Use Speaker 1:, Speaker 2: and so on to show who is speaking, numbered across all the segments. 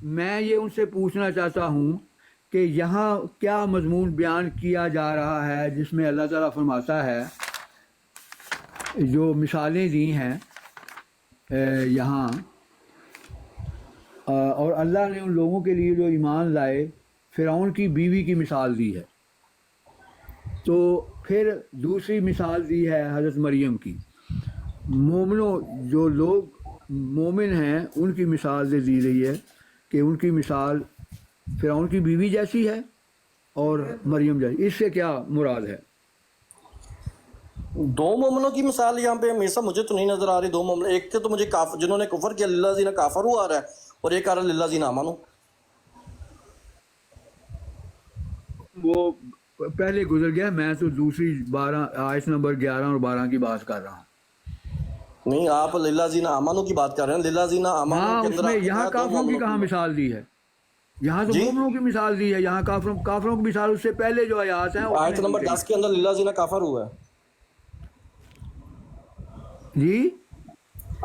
Speaker 1: میں یہ ان سے پوچھنا چاہتا ہوں کہ یہاں کیا مضمون بیان کیا جا رہا ہے جس میں اللہ تعالیٰ فرماتا ہے، جو مثالیں دی ہیں یہاں، اور اللہ نے ان لوگوں کے لیے جو ایمان لائے فرعون کی بیوی کی مثال دی ہے، تو پھر دوسری مثال دی ہے حضرت مریم کی۔ مومنوں جو لوگ مومن ہیں ان کی مثال دے دی رہی ہے کہ ان کی مثال فرعون کی بیوی جیسی ہے اور مریم جیسی۔ اس سے کیا مراد ہے؟
Speaker 2: دو مومنوں کی مثال یہاں پہ ہمیشہ مجھے تو نہیں نظر آ رہی دو مومن، ایک تو مجھے جنہوں نے کفر کیا للہ زینہ کافرو آ رہا ہے، اور ایک آ رہا ہے للہ زینہ آمنو۔
Speaker 1: وہ پہلے گزر گیا، میں تو دوسری 12 آیت نمبر 11 اور 12 کی بات کر رہا ہوں۔
Speaker 2: نہیں، آپ للہ زینہ آمنو کی بات کر رہے ہیں، للہ زینہ آمنو
Speaker 1: ہاں،
Speaker 2: کے
Speaker 1: اس
Speaker 2: اندر
Speaker 1: میں
Speaker 2: آپ نے
Speaker 1: یہاں
Speaker 2: کہا دو
Speaker 1: کافروں کی
Speaker 2: مومنوں
Speaker 1: کہاں
Speaker 2: کی۔
Speaker 1: مثال دی ہے؟ یہاں تو
Speaker 2: جی
Speaker 1: مومنوں کی مثال دی ہے، یہاں کافروں کی مثال اس سے پہلے جو آیات ہیں اس میں
Speaker 2: آیت
Speaker 1: دی
Speaker 2: نمبر
Speaker 1: گئی
Speaker 2: 10 کے اندر للہ زینہ کافر ہوا ہے۔
Speaker 1: ہے جی۔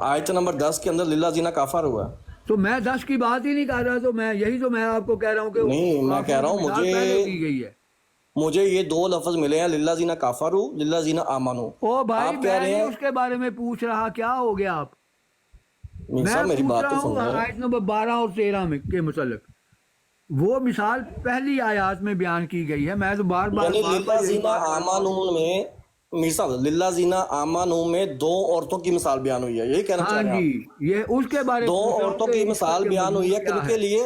Speaker 2: آیت نمبر 10 کے اندر للہ زینہ کافر ہوا ہے۔
Speaker 1: تو میں 10 کی بات ہی نہیں کر رہا، تو میں آپ کو کہہ رہا ہوں کہ
Speaker 2: نہیں، میں کہہ
Speaker 1: کافروں
Speaker 2: رہا
Speaker 1: کی
Speaker 2: ہوں
Speaker 1: مثال پہلے دی گئی ہے۔
Speaker 2: مجھے یہ دو لفظ ملے ہیں، للہ زینہ کافرو، للہ زینہ آمنو۔
Speaker 1: او بھائی،
Speaker 2: آپ کہہ
Speaker 1: میں
Speaker 2: رہے
Speaker 1: نہیں
Speaker 2: ہیں
Speaker 1: اس کے بارے میں پوچھ رہا، کیا ہو گیا آپ؟
Speaker 2: میر
Speaker 1: میں
Speaker 2: صاحب میری
Speaker 1: پوچھ
Speaker 2: بات
Speaker 1: رہا
Speaker 2: تو
Speaker 1: ہوں
Speaker 2: سن رہے ہیں۔
Speaker 1: آیت نمبر 12 اور 13 میں کے متعلق۔ وہ مثال پہلی آیات میں بیان کی گئی ہے، میں تو بار بار
Speaker 2: یعنی للہ
Speaker 1: یہی
Speaker 2: زینہ
Speaker 1: بات کر رہا ہوں۔
Speaker 2: آمنو میں میر صاحب للہ زینہ آمنو میں دو عورتوں کی مثال بیان ہوئی ہے، یہی کہنا چاہ
Speaker 1: ہاں
Speaker 2: رہے ہیں
Speaker 1: جی،
Speaker 2: آپ؟
Speaker 1: یہ اس کے بارے
Speaker 2: دو
Speaker 1: پوچھ رہا ہوں
Speaker 2: عورتوں
Speaker 1: کہ
Speaker 2: کی
Speaker 1: اس کا
Speaker 2: مثال
Speaker 1: کیا
Speaker 2: بیان ہوئی
Speaker 1: مضمون
Speaker 2: ہے
Speaker 1: کیا
Speaker 2: کن کے
Speaker 1: ہے۔
Speaker 2: لیے؟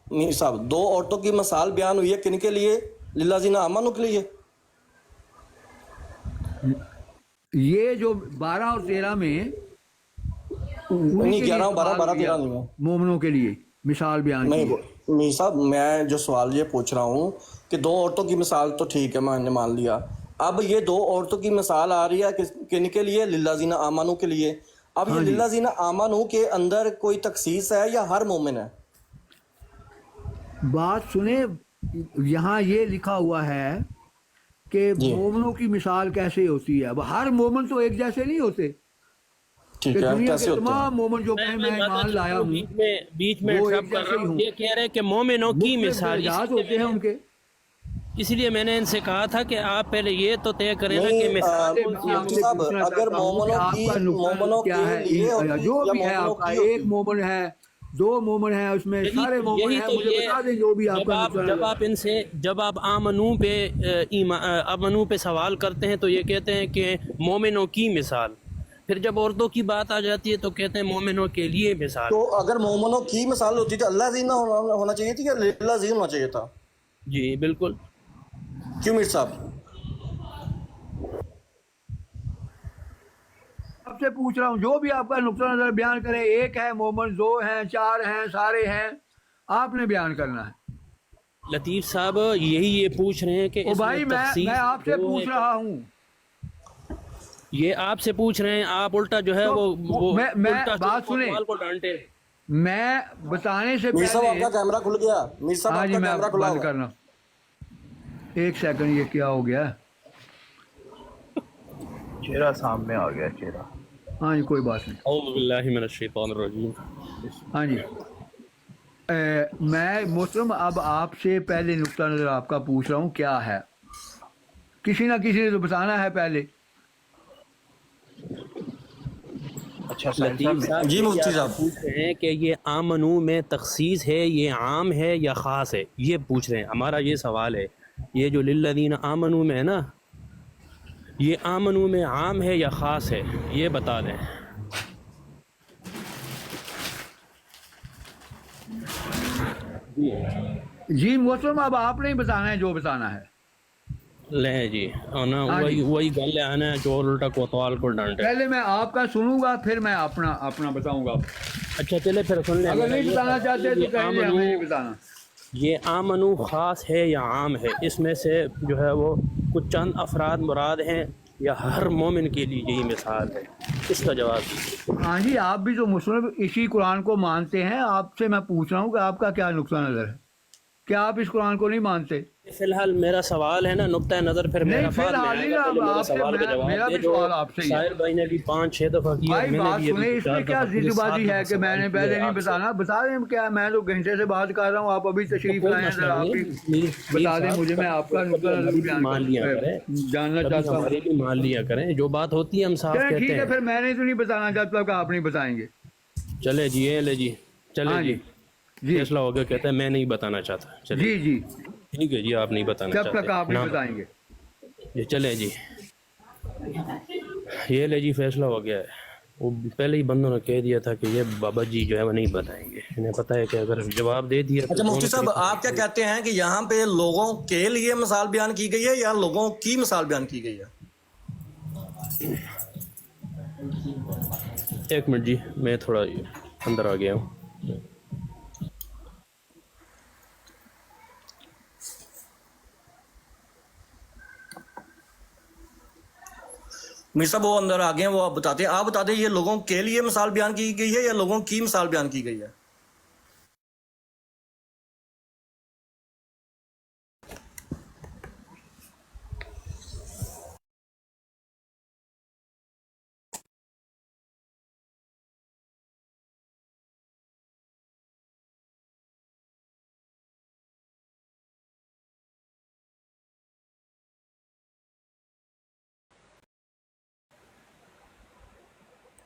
Speaker 2: میر صاحب دو عورتوں کی مثال بیان ہوئی ہے کن کے لیے؟ للہ زینہ آمنو کے لیے۔
Speaker 1: یہ جو 12 اور 13 میں انہی
Speaker 2: نہیں،
Speaker 1: کے لیے
Speaker 2: 11 12
Speaker 1: کمال
Speaker 2: 12
Speaker 1: ہوئی ہے،
Speaker 2: 13 نہیں ہے۔
Speaker 1: مومنوں کے لیے مثال بیان
Speaker 2: نہیں
Speaker 1: کی ہے۔
Speaker 2: میر صاحب، میں جو سوال یہ پوچھ رہا ہوں کہ دو عورتوں کی مثال تو ٹھیک ہے، میں نے مان لیا، اب یہ دو عورتوں کی مثال آ رہی ہے کن کے لیے؟ للہ زینہ آمنو کے لیے۔ اب یہ
Speaker 1: ہاں جی،
Speaker 2: للہ زینہ آمنو کے اندر کوئی تخصیص ہے یا ہر مومن ہے؟
Speaker 1: بات سنیں، یہاں یہ لکھا ہوا ہے کہ
Speaker 2: جی
Speaker 1: مومنوں کی مثال کیسے ہوتی ہے۔ اب ہر مومن تو ایک جیسے نہیں ہوتے کہ
Speaker 2: ٹھیک ہے،
Speaker 1: دنیا کے
Speaker 2: کیسے ہوتے ہیں؟
Speaker 1: تمام مومن جو کہیں
Speaker 3: میں
Speaker 1: میں
Speaker 3: معذرت
Speaker 1: ایمان
Speaker 3: چاہتا
Speaker 1: لایا
Speaker 3: ہوں،
Speaker 1: ہوں
Speaker 3: بیچ میں
Speaker 1: وہ ایک
Speaker 3: انٹرپٹ کر
Speaker 1: جیسے
Speaker 3: رہا
Speaker 1: ہی
Speaker 3: ہوں۔
Speaker 1: ہوں۔
Speaker 3: یہ کہہ رہے ہیں کہ مومنوں کی
Speaker 1: مختلف
Speaker 3: مثال،
Speaker 1: درجات ہوتے ہیں ان کے۔
Speaker 3: اس لیے میں نے ان سے کہا تھا کہ آپ پہلے یہ تو طے کریں نا کہ
Speaker 2: نہیں
Speaker 3: مثال
Speaker 1: پہلے
Speaker 3: کون
Speaker 1: میں
Speaker 3: سی
Speaker 1: آپ
Speaker 2: مفتی
Speaker 3: ہونی
Speaker 1: سے
Speaker 2: صاحب،
Speaker 3: چاہیے۔
Speaker 1: پوچھنا
Speaker 2: اگر
Speaker 1: چاہتا ہوں کہ آپ کا نقطہ
Speaker 2: مومنوں
Speaker 1: کیا
Speaker 2: کے
Speaker 1: ہے،
Speaker 2: لیے ہوتی
Speaker 1: جو
Speaker 2: یا
Speaker 1: بھی ہے
Speaker 2: مومنوں
Speaker 1: آپ کا،
Speaker 2: کی
Speaker 1: ایک
Speaker 2: ہوتی؟
Speaker 1: مومن ہے، دو مومن ہے، اس میں سارے مومن
Speaker 3: یہی
Speaker 1: ہیں،
Speaker 3: تو
Speaker 1: مجھے
Speaker 3: یہ
Speaker 1: بتا دیں جو بھی آپ کا نقطہ
Speaker 3: جب
Speaker 1: نظر
Speaker 3: آپ
Speaker 1: ہے۔
Speaker 3: ان سے آمنو پہ سوال کرتے ہیں تو یہ کہتے ہیں کہ مومنوں کی مثال، پھر جب عورتوں کی بات آ جاتی ہے تو کہتے ہیں مومنوں کے لیے مثال۔
Speaker 2: تو اگر مومنوں کی مثال ہوتی تو اللہ زینہ ہونا چاہیے تھی یا للہ زینہ ہونا چاہیے تھا؟
Speaker 3: جی بالکل۔
Speaker 2: کیوں میر صاحب؟
Speaker 1: آپ سے پوچھ رہا ہوں جو بھی آپ کا نقطہ نظر بیان کرے، ایک ہے مومن، دو ہیں، چار ہیں، سارے ہیں، آپ نے بیان کرنا ہے۔
Speaker 3: لطیف صاحب یہی یہ پوچھ رہے ہیں کہ
Speaker 1: او
Speaker 3: اس میں
Speaker 1: بھائی، میں
Speaker 3: تخصیص
Speaker 1: آپ سے
Speaker 3: دو ہے
Speaker 1: پوچھ
Speaker 3: کہ
Speaker 1: رہا ہوں
Speaker 3: یہ آپ سے پوچھ رہے ہیں، آپ الٹا جو ہے
Speaker 1: تو
Speaker 3: وہ
Speaker 1: میں
Speaker 3: الٹا
Speaker 1: بات سنیں،
Speaker 3: کوتوال کو ڈانٹے۔
Speaker 1: میں بتانے سے
Speaker 2: میر صاحب
Speaker 1: پہلے،
Speaker 2: آپ کا کیمرہ کھل گیا، میر صاحب
Speaker 1: ہاں
Speaker 2: آپ
Speaker 1: جی
Speaker 2: کا
Speaker 1: میں
Speaker 2: کیمرہ کھلا
Speaker 1: بند
Speaker 2: ہوا ہے۔
Speaker 1: کرنا، ایک سیکنڈ، یہ کیا ہو گیا؟
Speaker 4: چہرہ سامنے آ گیا، چہرہ۔
Speaker 1: ہاں جی، کوئی بات نہیں۔
Speaker 3: اعوذ باللہ من الشیطان الرجیم۔
Speaker 1: ہاں جی، میں محترم اب آپ سے پہلے نقطہ نظر آپ کا پوچھ رہا ہوں کیا ہے، کسی نہ کسی نے تو بتانا ہے پہلے۔
Speaker 4: اچھا ساحل صاحب،
Speaker 3: لطیف صاحب
Speaker 2: جی
Speaker 3: یہی
Speaker 2: مفتی
Speaker 3: آپ سے
Speaker 2: صاحب،
Speaker 3: پوچھ رہے ہیں کہ یہ آمنو میں تخصیص ہے، یہ عام ہے یا خاص ہے، یہ پوچھ رہے ہیں، ہمارا یہ سوال ہے۔ یہ جو للذین آمنو میں ہے نا، یہ آمنو میں عام ہے یا خاص ہے، یہ بتا دیں۔ جی
Speaker 1: جی محترم، اب آپ نے ہی بتانا ہے جو بتانا ہے۔
Speaker 3: لیں جی، نا
Speaker 1: ہاں جی،
Speaker 3: وہی گل ہے نا جو الٹا کوتوال کو ڈانٹے۔
Speaker 1: پہلے میں آپ کا سنوں گا، پھر میں اپنا بتاؤں گا۔
Speaker 3: اچھا چلے پھر سن لیں،
Speaker 1: اگر
Speaker 3: میرا
Speaker 1: نہیں
Speaker 3: یہ
Speaker 1: بتانا
Speaker 3: سوال ہے،
Speaker 1: چاہتے تو کہیں گے ہمیں نہیں بتانا۔
Speaker 3: یہ آمنو خاص ہے یا عام ہے، اس میں سے جو ہے وہ کچھ چند افراد مراد ہیں یا ہر مومن کے لیے یہی مثال ہے، اس کا جواب دیجیے۔
Speaker 1: ہاں جی، آپ بھی تو مسلم اسی قرآن کو مانتے ہیں، آپ سے میں پوچھ رہا ہوں کہ آپ کا کیا نقطہ نظر ہے، کیا آپ اس قرآن کو نہیں مانتے؟
Speaker 3: فی الحال میرا سوال ہے نا نقطۂ نظر پھر
Speaker 1: نہیں،
Speaker 3: میرا
Speaker 1: فی
Speaker 3: بعد میں
Speaker 1: الحال
Speaker 3: آئے
Speaker 1: نہیں،
Speaker 3: گا،
Speaker 1: اب
Speaker 3: پہلے میرا
Speaker 1: آپ سے
Speaker 3: سوال کا
Speaker 1: میرا
Speaker 3: جواب
Speaker 1: بھی
Speaker 3: دے جو
Speaker 1: سوال آپ سے ہی ہے
Speaker 3: شاعر بھائی نے بھی 5-6 دفعہ کیا،
Speaker 1: بھائی،
Speaker 3: میں نے
Speaker 1: بات
Speaker 3: بھی ابھی
Speaker 1: سنیں، اس
Speaker 3: 4
Speaker 1: میں کیا
Speaker 3: دفعہ
Speaker 1: ضد
Speaker 3: پورے 7
Speaker 1: بازی ہے
Speaker 3: دفعہ
Speaker 1: کہ میں
Speaker 3: سوال
Speaker 1: نے
Speaker 3: کیے
Speaker 1: پہلے نہیں
Speaker 3: آپ سے۔
Speaker 1: بتانا؟ بتا دیں کیا، میں تو گھنٹے سے بات کر رہا ہوں، آپ ابھی
Speaker 3: تو
Speaker 1: تشریف
Speaker 3: کوئی
Speaker 1: لائے ہیں،
Speaker 3: مسئلہ
Speaker 1: ذرا
Speaker 3: نہیں
Speaker 1: آپ
Speaker 3: ہے،
Speaker 1: ہی
Speaker 3: میر
Speaker 1: بتا دیں
Speaker 3: صاحب
Speaker 1: مجھے، میں آپ کا
Speaker 3: کبھی
Speaker 1: نقطہ نظر بھی
Speaker 3: ہماری بھی مان لیا کریں،
Speaker 1: جاننا
Speaker 3: کبھی
Speaker 1: چاہتا ہوں۔
Speaker 3: ہماری بھی مان لیا کریں، جو بات ہوتی ہے ہم صاف
Speaker 1: چلیں
Speaker 3: کہتے
Speaker 1: ٹھیک ہے،
Speaker 3: ہیں۔
Speaker 1: پھر میں نے تو نہیں بتانا جب تک آپ نہیں بتائیں گے۔
Speaker 3: چلے جی، یہ لے جی، چلے
Speaker 1: ہاں
Speaker 3: جی،
Speaker 1: جی، جی
Speaker 3: فیصلہ ہو گیا، کہتا ہے میں نہیں بتانا چاہتا، چلے
Speaker 1: جی
Speaker 3: جی،
Speaker 1: جی،
Speaker 3: ٹھیک ہے جی، آپ نہیں بتانا
Speaker 1: جب
Speaker 3: چاہتے،
Speaker 1: تک آپ
Speaker 3: نہ
Speaker 1: نہیں بتائیں گے۔
Speaker 3: بتائیں جی، چلے جی، یہ لے جی، فیصلہ ہو گیا ہے۔ وہ پہلے ہی بندوں نے کہہ دیا تھا کہ یہ بابا جی جو ہے وہ نہیں بتائیں گے، انہیں پتہ ہے کہ اگر جواب دے دیا تو
Speaker 2: اچھا مفتی
Speaker 3: دونوں
Speaker 2: صاحب،
Speaker 3: طریقوں
Speaker 2: آپ کیا کہتے ہیں کہ یہاں پہ لوگوں کے لیے مثال بیان کی گئی ہے یا لوگوں کی مثال بیان کی گئی ہے؟
Speaker 3: ایک منٹ جی، میں تھوڑا اندر آ گیا ہوں۔
Speaker 2: میر صاحب وہ اندر آگے ہیں، وہ آپ بتا دیں یہ لوگوں کے لیے مثال بیان کی گئی ہے یا لوگوں کی مثال بیان کی گئی ہے؟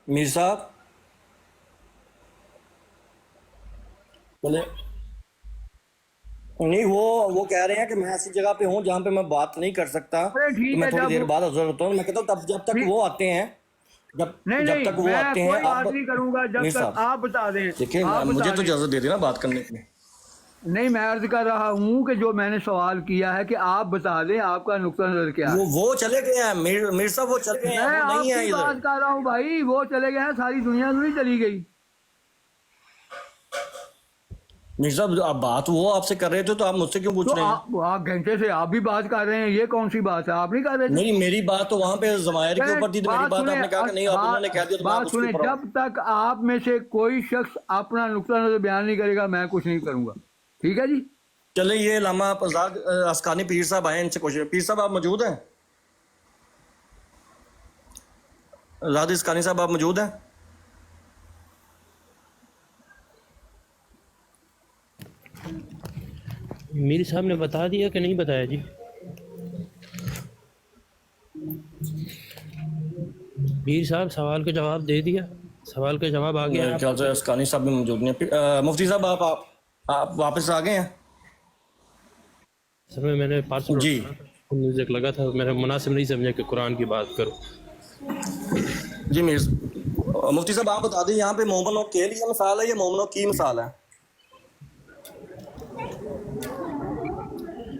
Speaker 2: میر صاحب بولے نہیں، وہ کہہ رہے ہیں کہ میں ایسی جگہ پہ ہوں جہاں پہ میں بات نہیں کر سکتا،
Speaker 1: ارے
Speaker 2: تو
Speaker 1: ٹھیک
Speaker 2: میں
Speaker 1: ہے،
Speaker 2: تھوڑی
Speaker 1: جب
Speaker 2: دیر بعد حضور ہوتا ہوں۔ میں کہتا ہوں جب تک
Speaker 1: ٹھیک،
Speaker 2: وہ آتے ہیں،
Speaker 1: نہیں
Speaker 2: جب
Speaker 1: نہیں،
Speaker 2: تک وہ
Speaker 1: میں
Speaker 2: آتے ہیں
Speaker 1: کوئی
Speaker 2: آپ،
Speaker 1: بات نہیں کروں گا جب
Speaker 2: میر
Speaker 1: تک
Speaker 2: صاحب
Speaker 1: آپ بتا دیں۔
Speaker 2: دیکھیں
Speaker 1: آپ
Speaker 2: مجھے
Speaker 1: بتا
Speaker 2: تو
Speaker 1: دیں۔
Speaker 2: اجازت دے دینا بات کرنے کی۔
Speaker 1: نہیں، میں عرض کر رہا ہوں کہ جو میں نے سوال کیا ہے کہ آپ بتا دیں آپ کا نقطہ نظر کیا ہے۔
Speaker 2: وہ چلے گئے ہیں میر صاحب، وہ چلے گئے ہیں،
Speaker 1: میں
Speaker 2: وہ
Speaker 1: آپ
Speaker 2: نہیں ہیں
Speaker 1: کی
Speaker 2: ادھر۔
Speaker 1: بات کر رہا ہوں بھائی، وہ چلے گئے ہیں، ساری دنیا تو نہیں چلی گئی۔
Speaker 2: میر صاحب آپ بات وہ آپ سے کر رہے تھے تو آپ مجھ سے کیوں پوچھ
Speaker 1: تو
Speaker 2: رہے ہیں؟
Speaker 1: آپ گھنٹے سے آپ بھی بات کر رہے ہیں، یہ کون سی بات ہے؟ آپ نہیں کر رہے تھے؟
Speaker 2: نہیں، میری بات تو وہاں پہ ضمائر کے اوپر تھی، تو میری
Speaker 1: بات
Speaker 2: بات آپ
Speaker 1: سنیں،
Speaker 2: نے کہا کہ نہیں، آپ انہوں نے کہہ دیا تو میں آپ
Speaker 1: بات
Speaker 2: اس کے
Speaker 1: سنیں،
Speaker 2: اوپر آؤں۔
Speaker 1: جب تک آپ میں سے کوئی شخص اپنا نقطہ نظر بیان نہیں کرے گا میں کچھ نہیں کروں گا، ٹھیک ہے جی؟
Speaker 2: چلیں یہ علامہ آزاد اسقانی پیر صاحب آئے ہیں، ان سے کوشش۔ پیر صاحب آپ موجود ہیں؟ آزاد اسقانی صاحب آپ موجود ہیں؟
Speaker 3: میر صاحب نے بتا دیا کہ نہیں بتایا جی؟ میر صاحب سوال کا جواب دے دیا، سوال کا جواب آ گیا
Speaker 2: میرے
Speaker 3: آپ
Speaker 2: خیال سے اسقانی صاحب بھی موجود نہیں ہیں۔ مفتی صاحب آپ واپس آ گئے ہیں؟
Speaker 3: سر میں نے پارسل
Speaker 2: جی
Speaker 3: اٹھانا تھا، میوزک لگا تھا، میں نے مناسب نہیں سمجھا کہ قرآن کی بات کروں۔
Speaker 2: جی مفتی صاحب آپ بتا دیں، یہاں پہ مومنوں کے لیے مثال ہے یا مومنوں کی مثال ہے؟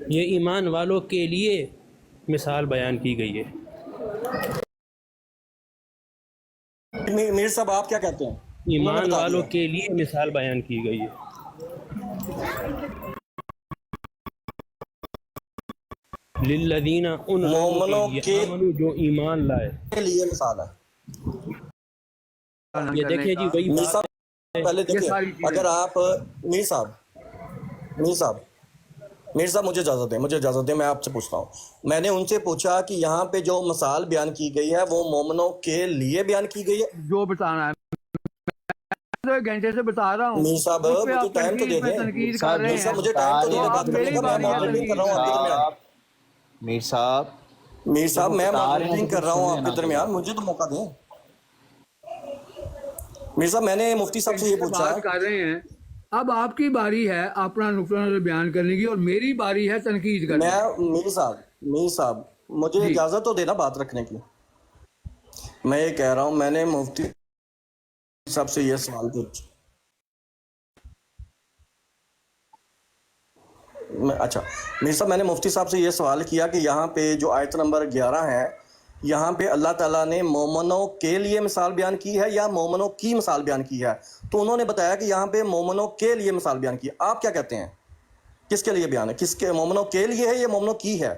Speaker 3: یہ ایمان والوں کے لیے مثال بیان کی گئی ہے۔
Speaker 2: میر صاحب آپ کیا کہتے ہیں؟ انہوں نے
Speaker 3: ایمان
Speaker 2: بتا
Speaker 3: والوں
Speaker 2: دیا۔
Speaker 3: کے لیے مثال بیان کی گئی ہے۔ للذین، ان لوگوں کے
Speaker 2: مومنوں
Speaker 3: لیے،
Speaker 2: کے
Speaker 3: آمنو جو ایمان لائے۔
Speaker 2: لیے مثال ہے۔
Speaker 3: یہ
Speaker 1: کرنے
Speaker 3: دیکھیں جی
Speaker 1: کا،
Speaker 3: وہی
Speaker 2: میر
Speaker 3: بات
Speaker 2: صاحب پہلے
Speaker 1: یہ
Speaker 2: دیکھیں،
Speaker 1: ساری چیزیں۔
Speaker 2: اگر آپ میر صاحب مجھے اجازت دیں، میں آپ سے پوچھتا ہوں۔ میں نے ان سے پوچھا کہ یہاں پہ جو مثال بیان کی گئی ہے وہ مومنوں کے لیے بیان کی گئی ہے۔
Speaker 1: جو بتانا ہے تو ایک گھنٹے سے بتا رہا ہوں،
Speaker 2: میر صاحب
Speaker 1: اس پہ
Speaker 2: مجھے
Speaker 1: آپ
Speaker 2: ٹائم تو دے
Speaker 1: تنقید پہ
Speaker 2: دیں۔
Speaker 4: میر
Speaker 1: تنقید کر
Speaker 4: صاحب
Speaker 2: میر
Speaker 1: رہے
Speaker 4: یہ تو
Speaker 1: ہیں،
Speaker 2: صاحب مجھے ٹائم
Speaker 4: بتا
Speaker 2: تو
Speaker 4: رہے
Speaker 2: دے
Speaker 1: تو
Speaker 2: دیں
Speaker 4: ہیں
Speaker 2: بات
Speaker 1: اب
Speaker 2: کرنے
Speaker 1: میری
Speaker 2: کا، میں
Speaker 1: باری ہے
Speaker 2: ماڈریٹنگ کر
Speaker 1: تنقید
Speaker 2: رہا ہوں آپ کے
Speaker 1: کا۔
Speaker 2: درمیان۔
Speaker 4: میر صاحب
Speaker 2: میر صاحب
Speaker 4: وہ
Speaker 2: میں
Speaker 4: بتا رہے ہیں
Speaker 2: ماڈریٹنگ
Speaker 4: تو
Speaker 2: کر
Speaker 4: پھر
Speaker 2: رہا
Speaker 4: سن
Speaker 2: ہوں آپ کے
Speaker 4: لینا پھر
Speaker 2: درمیان،
Speaker 4: آپ۔
Speaker 2: مجھے تو موقع دیں۔ میر صاحب میں نے مفتی صاحب سے یہ
Speaker 1: گھنٹے سے
Speaker 2: پوچھا،
Speaker 1: بات کر رہے ہیں، اب آپ کی باری ہے اپنا نقطہ نظر بیان کرنے کی اور میری باری ہے تنقید کرنے
Speaker 2: میں
Speaker 1: کی۔
Speaker 2: میر صاحب مجھے
Speaker 1: جی،
Speaker 2: اجازت تو دینا بات رکھنے کی۔ میں یہ کہہ رہا ہوں، میں نے مفتی صاحب سے یہ سوال پوچھا۔ اچھا میر صاحب، میں نے مفتی صاحب سے یہ سوال کیا کہ یہاں پہ جو آیت نمبر 11 ہے، یہاں پہ اللہ تعالیٰ نے مومنوں کے لیے مثال بیان کی ہے یا مومنوں کی مثال بیان کی ہے؟ تو انہوں نے بتایا کہ یہاں پہ مومنوں کے لیے مثال بیان کی ہے۔ آپ کیا کہتے ہیں، کس کے لیے بیان ہے؟ کس کے، مومنوں کے لیے ہے یا مومنوں کی ہے؟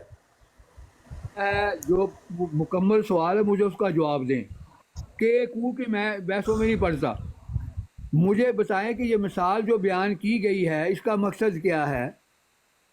Speaker 1: جو مکمل سوال ہے مجھے اس کا جواب دیں کہ کہ میں بحثوں میں نہیں پڑھتا، مجھے بتائیں کہ یہ مثال جو بیان کی گئی ہے اس کا مقصد کیا ہے؟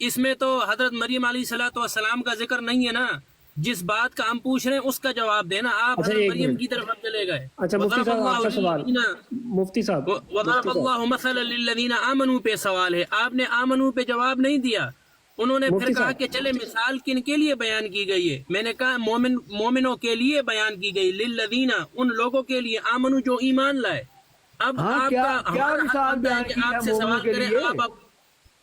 Speaker 3: اس میں تو حضرت مریم علیہ الصلوۃ والسلام کا ذکر نہیں ہے نا. جس بات کا ہم پوچھ رہے ہیں اس کا جواب دینا. آپ
Speaker 5: اچھا،
Speaker 3: حضرت
Speaker 5: ایک
Speaker 3: مریم
Speaker 5: منٹ.
Speaker 3: کی طرف اب چلے گئے.
Speaker 5: اچھا مفتی
Speaker 3: وضرب
Speaker 5: صاحب آپ کا
Speaker 3: اللہ
Speaker 5: سوال.
Speaker 3: للذین
Speaker 5: مفتی صاحب
Speaker 3: وضرب اللہ مثلا للذین آمنوا پہ سوال ہے. آپ نے آمنوا پہ جواب نہیں دیا. انہوں نے پھر
Speaker 5: مفتی
Speaker 3: کہا
Speaker 5: صاحب.
Speaker 3: کہ چلے مثال کن کے لیے بیان کی گئی ہے. میں نے کہا مومنوں کے لیے بیان کی گئی. للذین ان لوگوں کے لیے آمنوا جو ایمان لائے. اب
Speaker 1: ہاں
Speaker 3: آپ
Speaker 1: کیا
Speaker 3: کا
Speaker 1: کیا
Speaker 3: ہمارا حق
Speaker 1: مثال
Speaker 3: بنتا ہے
Speaker 1: بیان
Speaker 3: کہ
Speaker 1: کی ہے
Speaker 3: آپ سے
Speaker 1: مومنوں
Speaker 3: سوال
Speaker 1: کے
Speaker 3: کریں.
Speaker 1: لیے؟
Speaker 3: آپ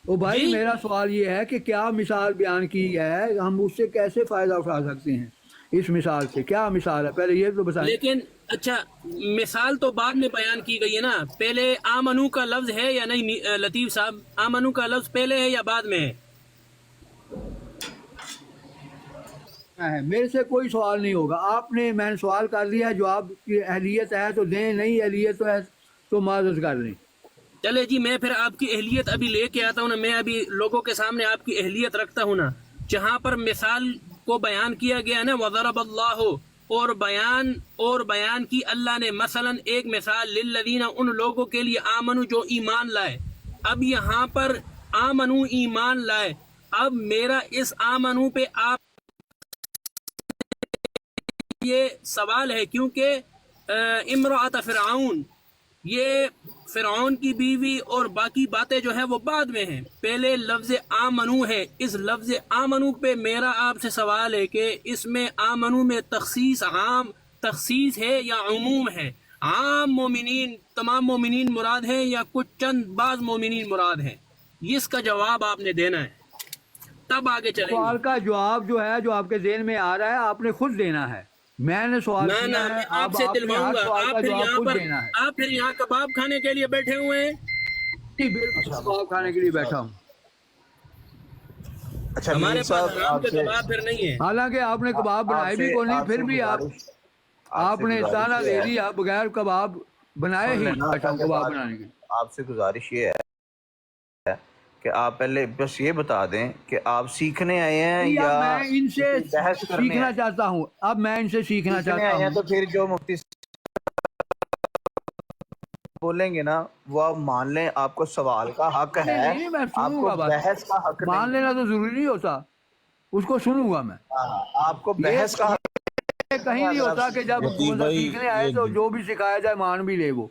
Speaker 1: او بھائی
Speaker 3: جی
Speaker 1: میرا سوال یہ ہے کہ کیا مثال بیان کی ہے، ہم اس سے کیسے فائدہ اٹھا سکتے ہیں؟ اس مثال سے کیا مثال ہے، پہلے یہ تو بتائیں.
Speaker 3: لیکن اچھا مثال تو بعد میں بیان کی گئی ہے نا. پہلے آمنو کا لفظ ہے یا نہیں لطیف صاحب؟ آمنو کا لفظ پہلے ہے یا بعد میں ہے؟
Speaker 1: میرے سے کوئی سوال نہیں ہوگا. آپ نے میں نے سوال کر لیا ہے، جواب کی اہلیت ہے تو دیں، نہیں اہلیت تو ہے تو معذرت کر لیں.
Speaker 3: چلے جی میں پھر آپ کی اہلیت ابھی لے کے آتا ہوں نا. میں ابھی لوگوں کے سامنے آپ کی اہلیت رکھتا ہوں نا. جہاں پر مثال کو بیان کیا گیا ہے نا وضرب اللہ، اور بیان کی اللہ نے مثلا ایک مثال للذین ان لوگوں کے لیے آمنو جو ایمان لائے. اب یہاں پر آمنو ایمان لائے. اب میرا اس آمنو پہ آپ یہ سوال ہے کیونکہ امرأۃ فرعون، یہ فرعون کی بیوی اور باقی باتیں جو ہیں وہ بعد میں ہیں. پہلے لفظ آمنو ہے. اس لفظ آمنو پہ میرا آپ سے سوال ہے کہ اس میں آمنو میں تخصیص عام تخصیص ہے یا عموم ہے؟ عام مومنین تمام مومنین مراد ہیں یا کچھ چند بعض مومنین مراد ہیں؟ اس کا جواب آپ نے دینا ہے تب آگے چلیں گے.
Speaker 1: سوال کا جواب جو ہے جو آپ کے ذہن میں آ رہا ہے آپ نے خود دینا ہے. میں نے سوال
Speaker 3: نہ
Speaker 1: کیا ہے،
Speaker 3: میں آپ
Speaker 1: اب
Speaker 3: سے
Speaker 1: آپ نے
Speaker 3: دلواؤں
Speaker 1: ہر
Speaker 3: گا.
Speaker 1: سوال کا
Speaker 3: آپ پھر
Speaker 1: جواب
Speaker 3: یہاں
Speaker 1: خود
Speaker 3: پر
Speaker 1: دینا ہے.
Speaker 3: آپ پھر یہاں کباب کھانے کے لیے بیٹھے ہوئے ہیں.
Speaker 1: جی بالکل کباب کھانے کے لیے بیٹھا ہوں.
Speaker 4: اچھا
Speaker 3: ہمارے
Speaker 4: میر
Speaker 3: پاس
Speaker 4: صاحب
Speaker 3: حرام
Speaker 4: آپ
Speaker 3: کے
Speaker 4: سے
Speaker 3: کباب پھر نہیں ہے.
Speaker 1: حالانکہ آپ نے کباب بنائے بھی کو نہیں، پھر بھی آپ نے تانا دے دیا بغیر کباب بنائے
Speaker 4: سن
Speaker 1: ہی
Speaker 4: لینا
Speaker 1: بیٹھا ہوں
Speaker 4: پہلے
Speaker 1: کباب
Speaker 4: بات.
Speaker 1: بنانے کے لیے.
Speaker 4: آپ سے گزارش یہ ہے کہ آپ پہلے بس یہ بتا دیں کہ آپ سیکھنے آئے ہیں
Speaker 1: اب
Speaker 4: یا
Speaker 1: میں ان سے
Speaker 4: کوئی بحث کرنے
Speaker 1: سیکھنا
Speaker 4: آئے ہیں؟
Speaker 1: چاہتا ہوں. اب میں ان سے سیکھنا
Speaker 4: سیکھنے
Speaker 1: چاہتا
Speaker 4: آئے ہیں
Speaker 1: ہوں.
Speaker 4: تو پھر جو مفتی بولیں گے نا وہ آپ مان لیں. آپ کو سوال کا حق
Speaker 1: نہیں
Speaker 4: ہے،
Speaker 1: نہیں میں
Speaker 4: آپ
Speaker 1: سنوں
Speaker 4: کو
Speaker 1: گا بس.
Speaker 4: بحث کا حق
Speaker 1: مان
Speaker 4: نہیں ہے.
Speaker 1: لینا تو ضروری نہیں ہوتا، اس کو سنوں گا میں.
Speaker 4: آپ کو
Speaker 1: یہ
Speaker 4: بحث کا حق
Speaker 1: کہیں
Speaker 4: ہے
Speaker 1: نہیں
Speaker 4: اگر آپ
Speaker 1: ہوتا کہ جب
Speaker 4: سیکھنے
Speaker 6: لطیف
Speaker 1: بندہ
Speaker 6: بھائی
Speaker 1: سیکھنے آئے
Speaker 6: یہ
Speaker 1: تو جو بھی سکھایا جائے مان بھی لے وہ.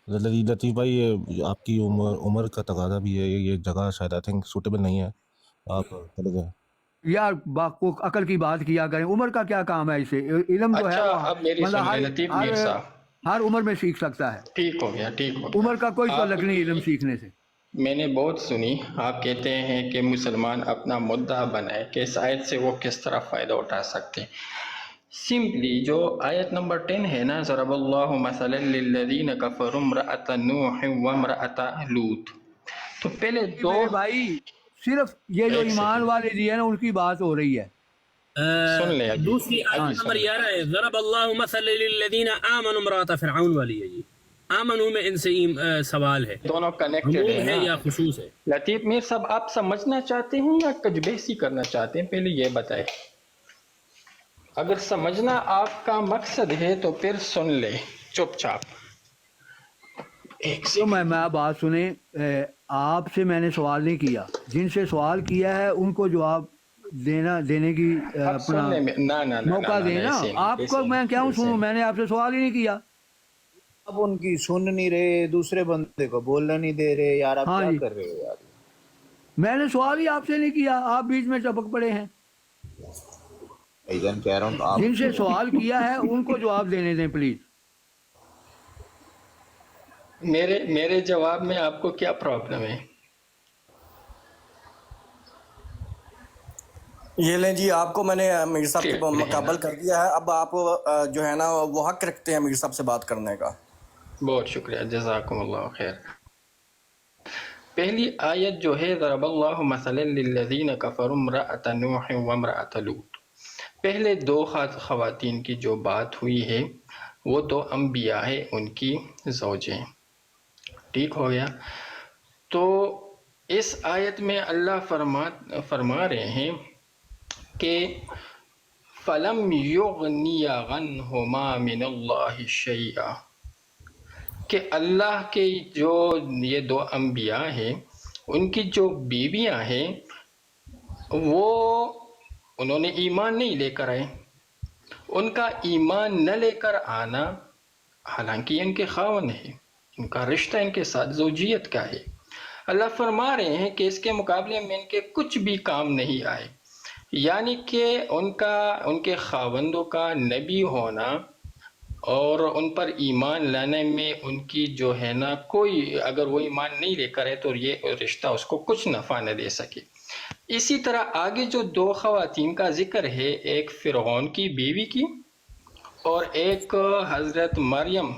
Speaker 6: لطیف بھائی یہ آپ کی عمر کا تقاضا بھی ہے، یہ جگہ شاید آئی تھنک سوٹیبل نہیں ہے، آپ چلے جائیں.
Speaker 1: یار کو عقل کی بات کیا کریں. عمر کا کیا کام ہے اسے؟ علم جو ہے
Speaker 7: اچھا
Speaker 1: وہ
Speaker 7: اب میری
Speaker 1: بندہ
Speaker 7: سن لیں
Speaker 1: ہر
Speaker 7: لطیف
Speaker 1: ہر
Speaker 7: میر صاحب.
Speaker 1: ہر عمر میں سیکھ سکتا ہے.
Speaker 7: ٹھیک ہو گیا ٹھیک ہو گیا.
Speaker 1: عمر کا کوئی
Speaker 7: آپ
Speaker 1: تعلق نہیں علم سیکھنے سے.
Speaker 7: میں نے بہت سنی. آپ کہتے ہیں کہ مسلمان اپنا مدعا بنائے کہ اس آیت سے وہ کس طرح فائدہ اٹھا سکتے ہیں. سمپلی جو آیت نمبر 10 ہے نا ضرب اللہ مثلا للذین کفروا امرأۃ نوح وامرأۃ لوط، تو پہلے دو
Speaker 1: میرے بھائی صرف یہ جو
Speaker 7: ایک
Speaker 1: ایمان
Speaker 7: سیکنڈ
Speaker 1: والے دیے ہیں نا ان کی بات ہو رہی ہے.
Speaker 7: سن لیں ابھی
Speaker 3: دوسری آیت
Speaker 1: ہاں
Speaker 3: نمبر 11 ہے ضرب اللہ مثلا للذین آمنوا امرأۃ فرعون والی ہے. جی آمنو میں ان سے سوال ہے،
Speaker 7: دونوں کنیکٹڈ
Speaker 3: عموم
Speaker 7: ہے
Speaker 3: ہے
Speaker 7: نا.
Speaker 3: یا خصوص ہے؟
Speaker 7: لطیف میر صاحب آپ سمجھنا چاہتے ہیں یا کجبحسی کرنا چاہتے ہیں؟ پہلے یہ بتائیں. اگر سمجھنا آپ کا مقصد ہے تو پھر سن لے چپ چاپ. ایک
Speaker 1: تو
Speaker 7: سیکنڈ.
Speaker 1: میں بات سنیں. آپ سے میں نے سوال نہیں کیا، جن سے سوال کیا ہے ان کو جواب دینے کی
Speaker 7: اب
Speaker 1: اپنا
Speaker 7: سننے میں نہ
Speaker 1: موقع دینا.
Speaker 7: ایسے
Speaker 1: آپ
Speaker 7: نہیں
Speaker 1: کو میں کیا سنوں؟ میں نے آپ سے سوال ہی نہیں کیا.
Speaker 4: اب ان کی سن نہیں رہے، دوسرے بندے کو بولنا نہیں دے رہے. یار آپ
Speaker 1: ہاں
Speaker 4: کیا
Speaker 1: جی،
Speaker 4: کر رہے ہو یار؟
Speaker 1: میں نے سوال ہی آپ سے نہیں کیا، آپ بیچ میں چپک پڑے ہیں.
Speaker 4: ایجن کہہ رہا ہوں آپ
Speaker 1: جن سے سوال کیا ہے ان کو جواب دینے دیں پلیز.
Speaker 7: میرے جواب میں آپ کو کیا پرابلم ہے؟
Speaker 2: یہ لیں جی، آپ کو میں نے میر صاحب کے
Speaker 7: ٹھیک ہے نا.
Speaker 2: مقابل کر دیا ہے. اب آپ جو ہے نا وہ حق رکھتے ہیں میر صاحب سے بات کرنے کا.
Speaker 7: بہت شکریہ، جزاکم اللہ خیر. پہلی آیت جو ہے ضرب اللہ مثلا للذین کفروا امرأۃ نوح وامرأۃ لوط، پہلے دو خواتین کی جو بات ہوئی ہے وہ تو انبیاء ہے، ان کی زوجیں. ٹھیک ہو گیا. تو اس آیت میں اللہ فرما رہے ہیں کہ فَلَمْ يُغْنِيَ عَنْهُمَا مِنَ اللَّهِ شَيْئًا، کہ اللہ کے جو یہ دو انبیاء ہیں ان کی جو بیویاں ہیں وہ انہوں نے ایمان نہیں لے کر آئے. ان کا ایمان نہ لے کر آنا، حالانکہ ان کے خاوند ہیں، ان کا رشتہ ان کے ساتھ زوجیت کا ہے، اللہ فرما رہے ہیں کہ اس کے مقابلے میں ان کے کچھ بھی کام نہیں آئے. یعنی کہ ان کے خاوندوں کا نبی ہونا اور ان پر ایمان لانے میں ان کی جو ہے نا کوئی، اگر وہ ایمان نہیں لے کر ہے تو یہ رشتہ اس کو کچھ نفع نہ دے سکے. اسی طرح آگے جو دو خواتین کا ذکر ہے، ایک فرعون کی بیوی کی اور ایک حضرت مریم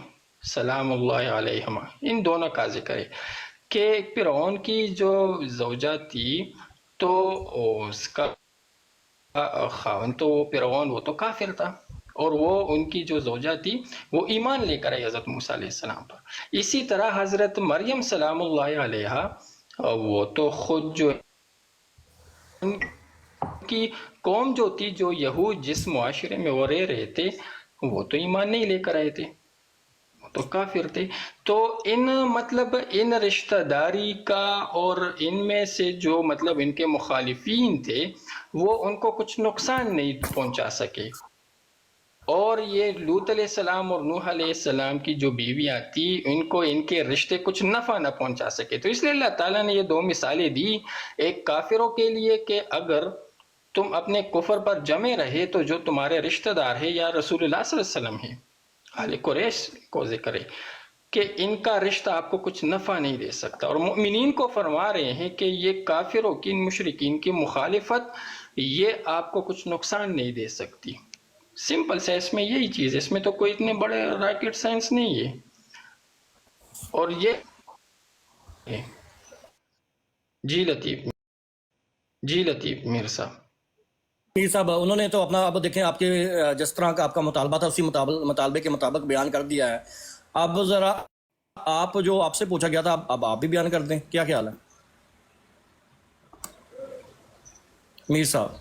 Speaker 7: سلام اللہ علیہما، ان دونوں کا ذکر ہے کہ فرعون کی جو زوجہ تھی تو اس کا خاوند تو فرعون وہ تو کافر تھا، اور وہ ان کی جو زوجہ تھی وہ ایمان لے کر آئی حضرت موسیٰ علیہ السلام پر. اسی طرح حضرت مریم سلام اللہ علیہا، وہ تو خود جو ان کی قوم جو تھی، جو یہود جس معاشرے میں وہ رہ رہے تھے، وہ تو ایمان نہیں لے کر آئے تھے، وہ تو کافر تھے. تو ان رشتہ داری کا، اور ان میں سے جو ان کے مخالفین تھے وہ ان کو کچھ نقصان نہیں پہنچا سکے، اور یہ لوط علیہ السلام اور نوح علیہ السلام کی جو بیویاں تھی ان کو ان کے رشتے کچھ نفع نہ پہنچا سکے. تو اس لیے اللہ تعالیٰ نے یہ دو مثالیں دی، ایک کافروں کے لیے کہ اگر تم اپنے کفر پر جمے رہے تو جو تمہارے رشتہ دار ہے یا رسول اللہ صلی اللہ علیہ وسلم ہے، اہل قریش کو ذکر ہے کہ ان کا رشتہ آپ کو کچھ نفع نہیں دے سکتا. اور مؤمنین کو فرما رہے ہیں کہ یہ کافروں کی، مشرکین کی مخالفت یہ آپ کو کچھ نقصان نہیں دے سکتی. سمپل سے اس میں یہی چیز ہے، اس میں تو کوئی اتنے بڑے راکٹ سائنس نہیں ہے. اور یہ جی لطیف میر صاحب،
Speaker 2: میر صاحب انہوں نے تو اپنا، اب دیکھیں آپ کے جس طرح کا آپ کا مطالبہ تھا اسی مطالبے کے مطابق بیان کر دیا ہے. اب ذرا آپ جو آپ سے پوچھا گیا تھا اب آپ بھی بیان کر دیں، کیا خیال ہے میر صاحب؟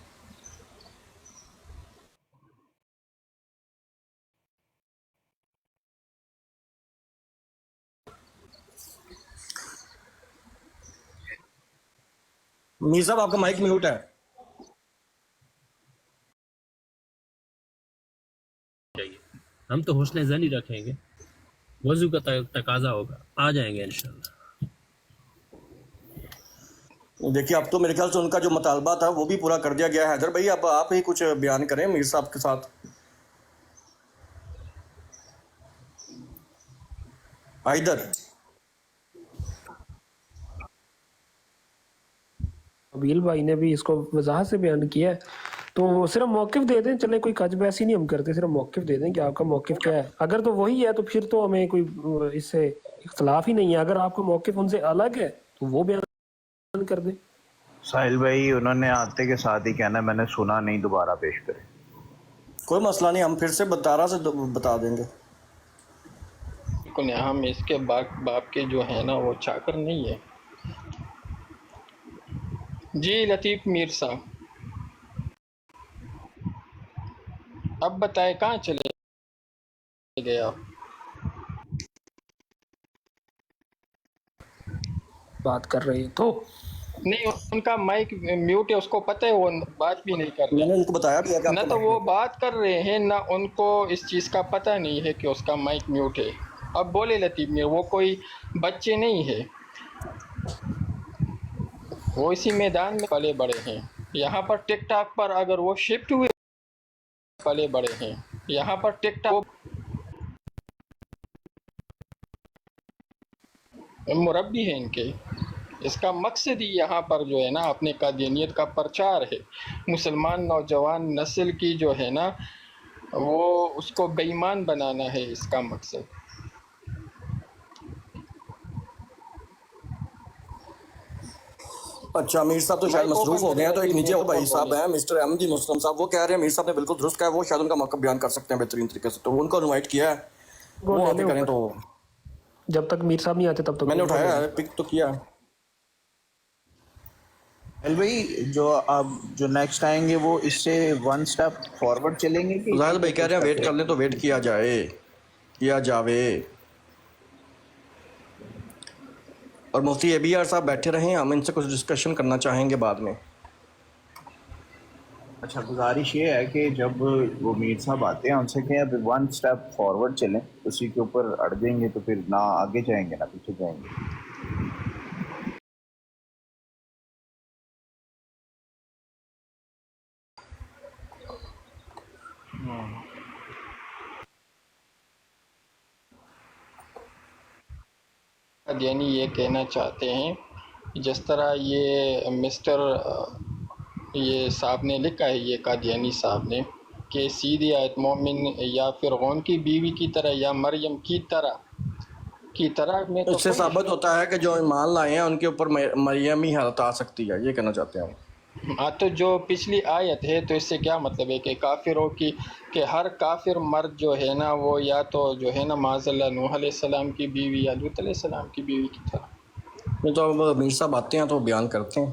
Speaker 2: میر صاحب آپ کا مائک میوٹ ہے.
Speaker 3: ہم تو حسن زنی رکھیں گے، وضو کا تقاضا ہوگا، آ جائیں گے انشاءاللہ.
Speaker 2: دیکھیے اب تو میرے خیال سے ان کا جو مطالبہ تھا وہ بھی پورا کر دیا گیا ہے. حیدر بھائی اب آپ ہی کچھ بیان کریں میر صاحب کے ساتھ. حیدر،
Speaker 5: ابیل بھائی نے بھی اس کو وضاحت سے بیان کیا ہے، تو صرف موقف دے دیں. چلیں کوئی کج بحثی نہیں ہم کرتے، صرف موقف دے دیں کہ آپ کا موقف کیا ہے. اگر تو وہی ہے تو پھر تو ہمیں کوئی اس سے اختلاف ہی نہیں ہے. اگر آپ کا موقف ان سے الگ ہے تو وہ بیان کر دیں.
Speaker 4: ساحل بھائی انہوں نے آتے کے ساتھ ہی کہنا میں نے سنا نہیں، دوبارہ پیش کریں.
Speaker 2: کوئی مسئلہ نہیں، ہم پھر سے دوبارہ سے بتا دیں گے.
Speaker 7: ہم اس کے باپ کے جو ہے نا وہ چاکر نہیں ہے. جی لطیف میر صاحب، اب بتائے کہاں چلے گئے آپ؟
Speaker 5: بات کر رہے ہیں تو
Speaker 7: نہیں، ان کا مائک میوٹ ہے، اس کو پتہ ہے، وہ بات بھی نہیں کر
Speaker 2: میں نے
Speaker 7: رہے.
Speaker 2: ان کو بتایا بھی ہے کہ آپ
Speaker 7: نہ
Speaker 2: کو
Speaker 7: تو وہ بات کر رہے ہیں، نہ ان کو اس چیز کا پتہ نہیں ہے کہ اس کا مائک میوٹ ہے. اب بولے لطیف میر، وہ کوئی بچے نہیں ہے، وہ اسی میدان میں پلے بڑے ہیں. یہاں پر ٹک ٹاک پر اگر وہ شفٹ ہوئے پلے بڑے ہیں، یہاں پر ٹک ٹاک مربی ہیں ان کے. اس کا مقصد ہی یہاں پر جو ہے نا اپنے قادیانیت کا پرچار ہے. مسلمان نوجوان نسل کی جو ہے نا وہ اس کو بے ایمان بنانا ہے اس کا مقصد.
Speaker 2: اچھا میر صاحب تو شاید مصروف ہو گئے ہیں، تو ایک نیچے وہ بھائی صاحب ہیں مسٹر احمدی مسلم صاحب، وہ کہہ رہے ہیں میر صاحب نے بالکل درست کہا ہے، وہ شاید ان کا موقف بیان کر سکتے ہیں بہترین طریقے سے، تو ان کو انوائٹ کیا ہے، وہ آگے کریں. تو
Speaker 5: جب تک میر صاحب نہیں آتے تب تک
Speaker 2: میں نے اٹھایا ہے، پک تو کیا.
Speaker 4: ساحل بھائی جو آپ جو نیکسٹ آئیں گے وہ اس سے ون سٹیپ فارورڈ چلیں گے کہ
Speaker 2: زاہد بھائی کہہ رہے ہیں ویٹ کر لیں، تو ویٹ کیا جاوے. اور مفتی ابی آر صاحب بیٹھے رہیں، ہم ان سے کچھ ڈسکشن کرنا چاہیں گے بعد میں.
Speaker 4: اچھا گزارش یہ ہے کہ جب وہ میر صاحب آتے ہیں ان سے کہیں اب 1 اسٹیپ فارورڈ چلیں، اسی کے اوپر اڑ جائیں گے تو پھر نہ آگے جائیں گے نہ پیچھے جائیں گے۔
Speaker 7: یعنی یہ کہنا چاہتے ہیں جس طرح یہ مسٹر یہ صاحب نے لکھا ہے، یہ قادیانی صاحب نے، کہ سیدھی آیت مومن یا فرعون کی بیوی کی طرح یا مریم کی طرح میں تو
Speaker 2: اس سے ثابت ہوتا ہے کہ جو ایمان لائے ہیں ان کے اوپر مریم ہی حالت آ سکتی ہے، یہ کہنا چاہتے ہیں ہم۔
Speaker 7: ہاں، تو جو پچھلی آیت ہے تو اس سے کیا مطلب ہے کہ کافروں کی، کہ ہر کافر مرد جو ہے نا وہ یا تو جو ہے نا معاذ اللہ نوح علیہ السلام کی بیوی یا لوط علیہ السلام کی بیوی کی طرح۔
Speaker 2: یہ تو اب میر صاحب آتے ہیں تو بیان کرتے ہیں۔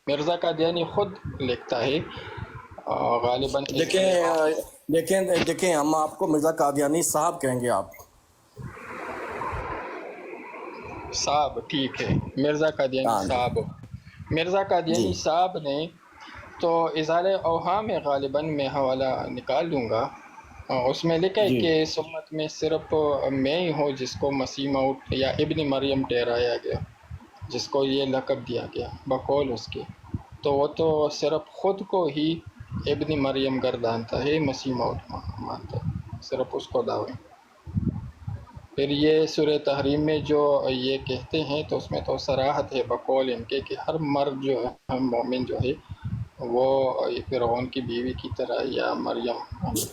Speaker 7: مرزا قادیانی خود لکھتا ہے غالباً
Speaker 2: دیکھیں ہم آپ کو مرزا قادیانی صاحب کہیں گے، آپ
Speaker 7: صاحب ٹھیک ہے، مرزا قادیانی صاحب، مرزا قادیانی صاحب نے تو اظہار اوہام ہے، غالباً میں حوالہ نکال دوں گا، اس میں لکھا ہے کہ اس امت میں صرف میں ہی ہوں جس کو مسیح موعود یا ابن مریم ٹھہرایا گیا، جس کو یہ لقب دیا گیا بقول اس کے، تو وہ تو صرف خود کو ہی ابن مریم گردانتا ہے، مسیح موعود مانتا ہے، صرف اس کو دعوے۔ پھر یہ سورہ تحریم میں جو یہ کہتے ہیں تو اس میں تو صراحت ہے بقول ان کے کہ ہر مرد جو ہے مومن جو ہے وہ فرعون کی بیوی کی طرح یا مریم علیہ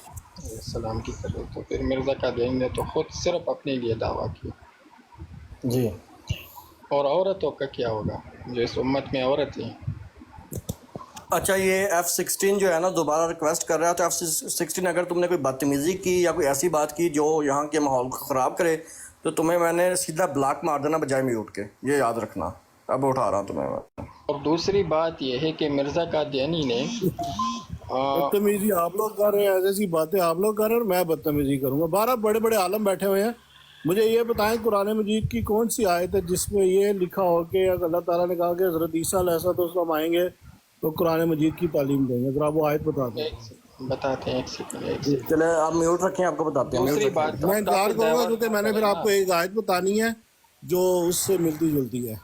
Speaker 7: السلام کی طرح۔ تو پھر مرزا قادیانی نے تو خود صرف اپنے لیے دعویٰ کیا،
Speaker 2: جی۔
Speaker 7: اور عورتوں کا کیا ہوگا جو اس امت میں عورتیں ہیں؟
Speaker 2: اچھا یہ F-16 جو ہے نا دوبارہ ریکویسٹ کر رہا ہے، تو F-16 اگر تم نے کوئی بدتمیزی کی یا کوئی ایسی بات کی جو یہاں کے ماحول کو خراب کرے تو تمہیں میں نے سیدھا بلاک مار دینا بجائے میوٹ کے، یہ یاد رکھنا۔ اب اٹھا رہا ہوں تمہیں میں۔
Speaker 7: اور دوسری بات یہ ہے کہ مرزا قادیانی نے
Speaker 8: بدتمیزی آپ لوگ کر رہے ہیں، ایسی باتیں آپ لوگ کر رہے ہیں اور میں بدتمیزی کروں گا؟ 12 بڑے بڑے عالم بیٹھے ہوئے ہیں، مجھے یہ بتائیں قرآن مجید کی کون سی آیت ہے جس میں یہ لکھا ہو کہ اگر اللہ تعالیٰ نے کہا کہ حضرت عیسیٰ علیہ السلام آئیں گے تو قرآن مجید کی تعلیم دیں گے؟ اگر آپ وہ آیت بتا دیں۔
Speaker 7: بتاتے ہیں، ایک سیکنڈ۔
Speaker 2: چلے آپ میوٹ رکھیں، آپ کو بتاتے ہیں۔
Speaker 7: دوسری بات
Speaker 8: میں انتظار کروں گا کیونکہ میں نے پھر آپ کو ایک آیت بتانی ہے جو اس سے ملتی جلتی ہے۔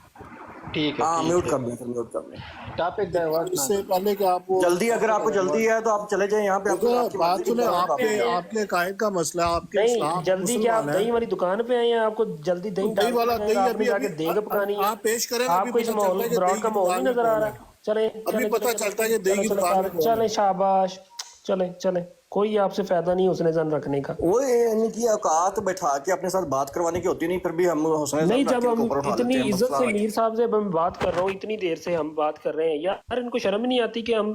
Speaker 7: ٹھیک ہے،
Speaker 2: ہاں میوٹ کر دیں، پھر میوٹ کر دیں۔
Speaker 7: ٹاپک ڈائیورٹ
Speaker 8: اس سے پہلے کہ آپ
Speaker 2: جلدی، اگر آپ کو جلدی ہے تو آپ چلے جائیں یہاں پہ۔
Speaker 8: بات سنیں، آپ کے عقائد کا مسئلہ، آپ کے اسلام
Speaker 5: جلدی کیا آپ دہی والی دکان پہ آئے ہیں؟ آپ کو جلدی دہی
Speaker 8: والا دہی
Speaker 5: ابھی دیگ پکانی ہے،
Speaker 8: آپ پیش کریں،
Speaker 5: آپ کو اس ماحول براؤن کا ماحول نہیں نظر آ رہا؟ چلیں
Speaker 8: ابھی پتہ چلتا ہے کہ دہی کی دکان میں
Speaker 5: چلیں، شاباش، چلیں، کوئی آپ سے فائدہ نہیں حسن زن رکھنے کا۔
Speaker 2: وہ ان کی اوقات بیٹھا کے اپنے ساتھ بات کروانے کی ہوتی نہیں، پھر بھی ہم حسین
Speaker 5: نہیں، جب ہم اتنی عزت سے میر صاحب سے میں بات کر رہا ہوں، اتنی دیر سے ہم بات کر رہے ہیں، یار ان کو شرم نہیں آتی کہ ہم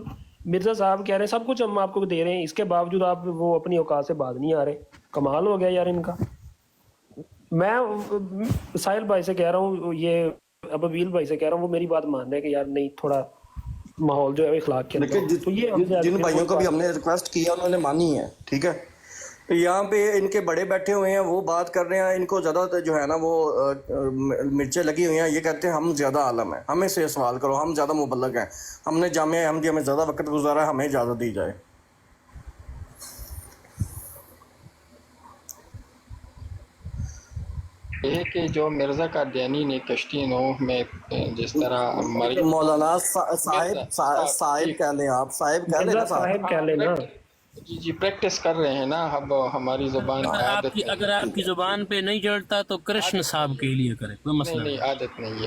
Speaker 5: مرزا صاحب کہہ رہے ہیں، سب کچھ ہم آپ کو دے رہے ہیں، اس کے باوجود آپ وہ اپنی اوقات سے بات نہیں آ رہے؟ کمال ہو گیا یار ان کا۔ میں ساحل بھائی سے کہہ رہا ہوں، یہ ابویل بھائی سے کہہ رہا ہوں، وہ میری بات مان رہے ہیں کہ یار نہیں، تھوڑا ماحول جو ہے اخلاق کے
Speaker 2: لیکن
Speaker 5: اندر۔
Speaker 2: جن بھائیوں کو بھی ہم نے ریکویسٹ کیا انہوں نے مانی ہے، ٹھیک ہے؟ یہاں پہ ان کے بڑے بیٹھے ہوئے ہیں، وہ بات کر رہے ہیں، ان کو زیادہ جو ہے نا وہ مرچیں لگی ہوئی ہیں، یہ کہتے ہیں ہم زیادہ عالم ہیں، ہمیں سے سوال کرو، ہم زیادہ مبلغ ہیں، ہم نے جامعہ احمدیہ میں زیادہ وقت گزارا ہے، ہمیں اجازت دی جائے۔
Speaker 7: یہ ہے کہ جو مرزا قادیانی نے کشتی نوح میں جس طرح
Speaker 2: مولانا صاحب کہہ لیں، آپ صاحب کہہ لیں نا،
Speaker 5: صاحب کہہ لیں نا۔
Speaker 7: جی پریکٹس کر رہے ہیں نا، اب ہماری زبان
Speaker 3: اگر آپ کی زبان پہ نہیں چڑھتا تو کرشن صاحب کے لیے کرے، کوئی مسئلہ
Speaker 7: نہیں، عادت نہیں ہے۔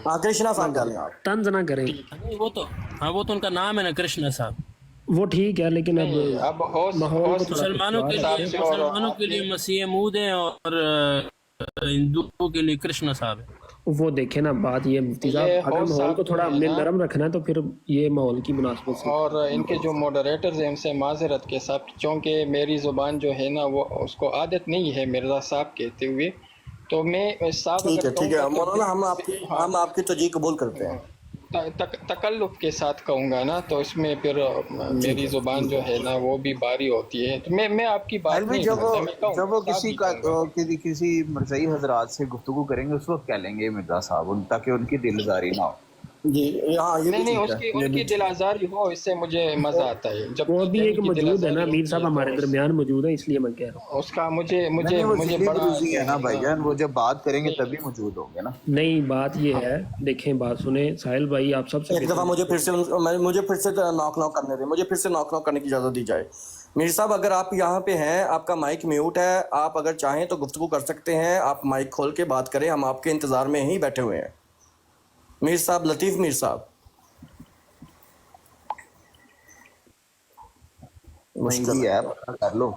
Speaker 2: ہاں کرشنا صاحب کہہ لیں آپ۔
Speaker 5: طنز نہ کریں،
Speaker 3: وہ تو ان کا نام ہے نا، کرشنا صاحب۔
Speaker 5: وہ ٹھیک ہے، لیکن
Speaker 7: اب
Speaker 5: ماحول
Speaker 3: مسلمانوں کے لیے مسیح مود ہے اور ہندوؤں کے لیے کرشنا صاحب ہے۔
Speaker 5: وہ دیکھیں نا، بات یہ مفتی صاحب، اگر ماحول کو تھوڑا ہم نے نرم رکھنا ہے تو پھر یہ ماحول کی مناسبت سے۔
Speaker 7: اور ان کے جو موڈریٹرز ہیں ان سے معذرت کے ساتھ، چونکہ میری زبان جو ہے نا وہ اس کو عادت نہیں ہے مرزا صاحب کہتے ہوئے، تو میں صاحب
Speaker 2: ٹھیک ہے مولانا، ہم آپ کی تجزیہ قبول کرتے ہیں،
Speaker 7: تکلف کے ساتھ کہوں گا نا، تو اس میں پھر میری زبان جو ہے نا وہ بھی باری ہوتی ہے، تو میں آپ کی بات نہیں
Speaker 4: جب وہ کسی مرزائی حضرات سے گفتگو کریں گے اس وقت کہہ لیں گے مرزا صاحب، تاکہ ان کی دلداری نہ ہو۔
Speaker 2: جی ہاں یہ بھی
Speaker 7: نہیں
Speaker 2: ٹھیک
Speaker 7: اس
Speaker 2: ہے،
Speaker 7: کی
Speaker 2: یہ
Speaker 7: ان
Speaker 2: بھی
Speaker 7: کی دل آزاری ہو، اس سے مجھے مزہ آتا ہے جب
Speaker 5: وہ بھی ایک
Speaker 7: ان کی دل
Speaker 5: موجود ہے نا
Speaker 7: آزاری
Speaker 5: میر
Speaker 7: ہوتی
Speaker 5: صاحب
Speaker 7: ہے، تو
Speaker 5: ہمارے درمیان موجود ہے، اس لیے میں کہہ رہا ہوں.
Speaker 7: اس کا مجھے
Speaker 4: نہیں وہ
Speaker 7: مجھے
Speaker 4: ذلی
Speaker 7: بڑا
Speaker 4: بروزی
Speaker 7: جو
Speaker 4: ہے نا
Speaker 7: ہے
Speaker 4: بھائی
Speaker 7: نا،
Speaker 4: جان، وہ جب بات کریں گے تبھی موجود ہوں گے نا.
Speaker 5: نہیں بات یہ ہے، دیکھیں بات سنیں ساحل بھائی، آپ سب سے
Speaker 2: ایک دفعہ مجھے پھر سے ناک کرنے دیں، مجھے پھر سے ناک کرنے کی اجازت دی جائے. میر صاحب اگر آپ یہاں پہ ہیں، آپ کا مائک میوٹ ہے، آپ اگر چاہیں تو گفتگو کر سکتے ہیں، آپ مائک کھول کے بات کریں، ہم آپ کے انتظار میں ہی بیٹھے ہوئے ہیں. میر صاحب، لطیف میر صاحب
Speaker 4: نہیں
Speaker 2: مشکل
Speaker 4: جی
Speaker 2: ہے.
Speaker 4: ہے، پتہ کر لو.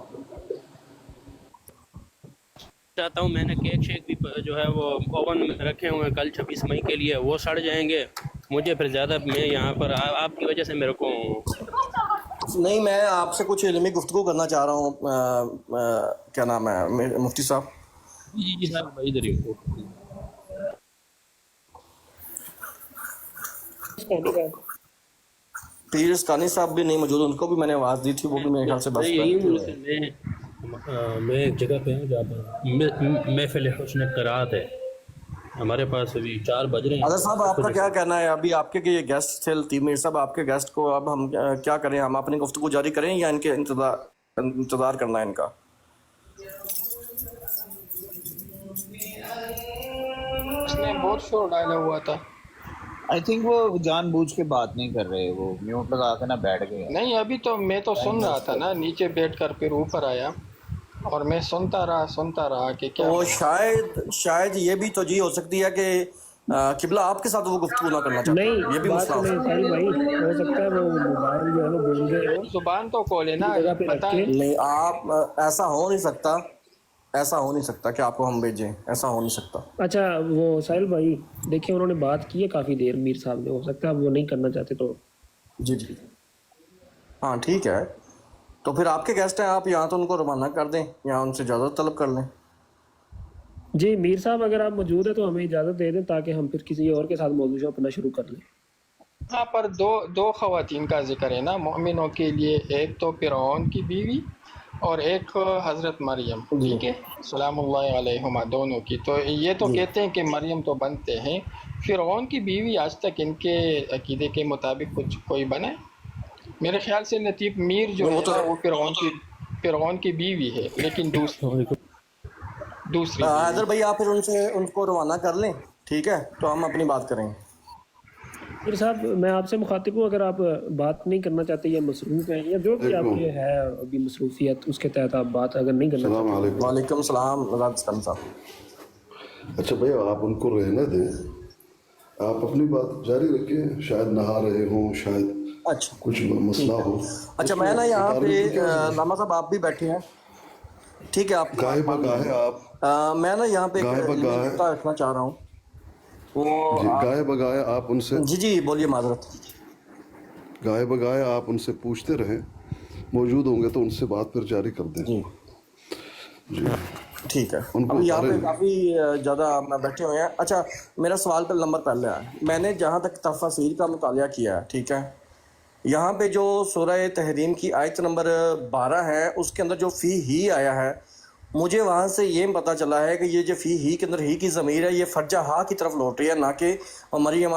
Speaker 3: چاہتا ہوں میں نے کیک شیک بھی جو ہے وہ اوون میں رکھے ہوئے ہیں کل 26 مئی کے لیے، وہ سڑ جائیں گے مجھے پھر زیادہ، میں یہاں پر آپ کی وجہ سے میرے کو.
Speaker 2: نہیں میں آپ سے کچھ علمی گفتگو کرنا چاہ رہا ہوں. کیا نام ہے مفتی صاحب؟
Speaker 3: جی صاحب بھائی ادھر ہی ہو.
Speaker 2: پیر اسکانی صاحب بھی نہیں موجود، ان کو بھی میں نے آواز دی تھی، وہ بھی میرے خیال سے
Speaker 3: میں
Speaker 2: بس
Speaker 3: یہی
Speaker 2: بیٹھے
Speaker 3: ہوں،
Speaker 2: ہوئے ہیں.
Speaker 3: لیکن میں ایک جگہ پہ ہوں جہاں پر محفل حسن قرات ہے، ہمارے پاس ابھی 4 بج رہے ہیں.
Speaker 2: حضرت صاحب آپ کا کیا کہنا ہے؟ ابھی آپ کے یہ گیسٹ تھے لطیف میر صاحب، آپ کے گیسٹ کو اب ہم کیا کریں؟ ہم اپنی گفتگو جاری کریں یا ان کے انتظار کرنا ہے ان کا؟
Speaker 7: اس نے بہت شور ڈالا ہوا تھا.
Speaker 4: آئی تھنک وہ جان بوجھ کے بات نہیں کر رہے، وہ میوٹ لگا کے نا بیٹھ گئے.
Speaker 7: نہیں ابھی تو میں تو سن رہا تھا نا، نیچے بیٹھ کر پھر اوپر آیا اور میں سنتا رہا کہ کیا
Speaker 2: تو
Speaker 7: بات.
Speaker 2: شاید یہ بھی توجہ ہو سکتی ہے کہ قبلہ آپ کے ساتھ وہ گفتگو نہ کرنا چاہتے ہیں، یہ
Speaker 5: نہیں
Speaker 2: بھی
Speaker 5: بات
Speaker 2: مسئلہ ہو
Speaker 5: سنیں
Speaker 2: سکتا
Speaker 5: ساحل بھائی، ہو سکتا ہے وہ موبائل جو ہے وہ بول گئے ہو
Speaker 7: زبان تو کھولے نا،
Speaker 5: جگہ پہ رکھ
Speaker 7: بتائیں.
Speaker 5: کے.
Speaker 2: ہے. نہیں آپ ایسا ہو نہیں سکتا کہ آپ کو ہم بھیجیں، ایسا ہو نہیں سکتا.
Speaker 5: اچھا وہ ساحل بھائی دیکھیں، انہوں نے بات کی ہے کافی دیر میر صاحب نے، ہو سکتا ہے وہ نہیں کرنا چاہتے تو.
Speaker 2: جی ہاں ٹھیک ہے، تو پھر آپ کے گیسٹ ہیں، آپ یہاں تو ان کو روانہ کر دیں یا ان سے اجازت طلب کر لیں.
Speaker 5: جی میر صاحب اگر آپ موجود ہیں تو ہمیں اجازت دے دیں تاکہ ہم پھر کسی اور کے ساتھ موضوع اپنا شروع کر لیں.
Speaker 7: یہاں پر دو خواتین کا ذکر ہے نا مومنوں کے لیے، ایک تو فرعون کی بیوی اور ایک حضرت مریم،
Speaker 2: جی
Speaker 7: ٹھیک ہے، سلام اللہ علیہما، دونوں کی. تو یہ تو
Speaker 2: جی
Speaker 7: کہتے ہیں کہ مریم تو بنتے ہیں، فرعون کی بیوی آج تک ان کے عقیدے کے مطابق کوئی بنا ہے؟ میرے خیال سے لطیف میر جو
Speaker 2: نہیں، وہ
Speaker 7: ہے
Speaker 2: تو
Speaker 7: نا وہ فرعون کی بیوی ہے، لیکن دوسری بیوی.
Speaker 2: حیدر بھائی آپ پھر ان کو روانہ کر لیں، ٹھیک ہے، تو ہم اپنی بات کریں.
Speaker 5: میر صاحب میں آپ سے مخاطب ہوں، اگر آپ بات نہیں کرنا چاہتے یا مصروف ہیں یا جو بھی آپ کے ہے ابھی مصروفیت، اس کے تحت آپ بات اگر نہیں کرنا
Speaker 9: السلام
Speaker 5: چاہتے.
Speaker 9: علیکم.
Speaker 2: وعلیکم السلام راز خان صاحب.
Speaker 9: اچھا بھائی آپ ان کو رہنے دیں، آپ اپنی بات جاری رکھیں، شاید نہا رہے ہوں، شاید
Speaker 2: اچھا
Speaker 9: کچھ مسئلہ ہو.
Speaker 2: اچھا،
Speaker 9: اس
Speaker 2: میں نا یہاں پہ
Speaker 9: متعلق کی کیا ضرورت؟
Speaker 2: لاما صاحب آپ بھی بیٹھے ہیں، ٹھیک ہے، آپ کی
Speaker 9: گاہے
Speaker 2: بات مان
Speaker 9: بگاہے
Speaker 2: لیں.
Speaker 9: آپ
Speaker 2: میں نا یہاں پہ ایک
Speaker 9: گاہے
Speaker 2: علمی
Speaker 9: بگاہے
Speaker 2: نقطہ رکھنا چاہ رہا ہوں. وہ
Speaker 9: جی گاہے بگاہے آپ ان سے
Speaker 2: جی بولیے، معذرت.
Speaker 9: گاہے بگاہے آپ ان سے پوچھتے رہیں، موجود ہوں گے تو ان سے بات پھر جاری کر دیں.
Speaker 2: جی
Speaker 9: جی
Speaker 2: ٹھیک ہے،
Speaker 9: ان کو
Speaker 2: ابھی یہاں
Speaker 9: اتاریں
Speaker 2: پہ
Speaker 9: نہیں.
Speaker 2: کافی زیادہ بیٹھے ہوئے ہیں. اچھا میرا سوال پہ نمبر پہلے ہے، میں نے جہاں تک تفاسیر کا مطالعہ کیا ہے، ٹھیک ہے، یہاں پہ جو سورہ تحریم کی آیت نمبر 12 ہے، اس کے اندر جو فی ہی آیا ہے، مجھے وہاں سے یہ پتہ چلا ہے کہ یہ جو فی ہی کے اندر ہی کی ضمیر ہے، یہ فرجہ ہا کی طرف لوٹ رہی ہے، نہ کہ مریم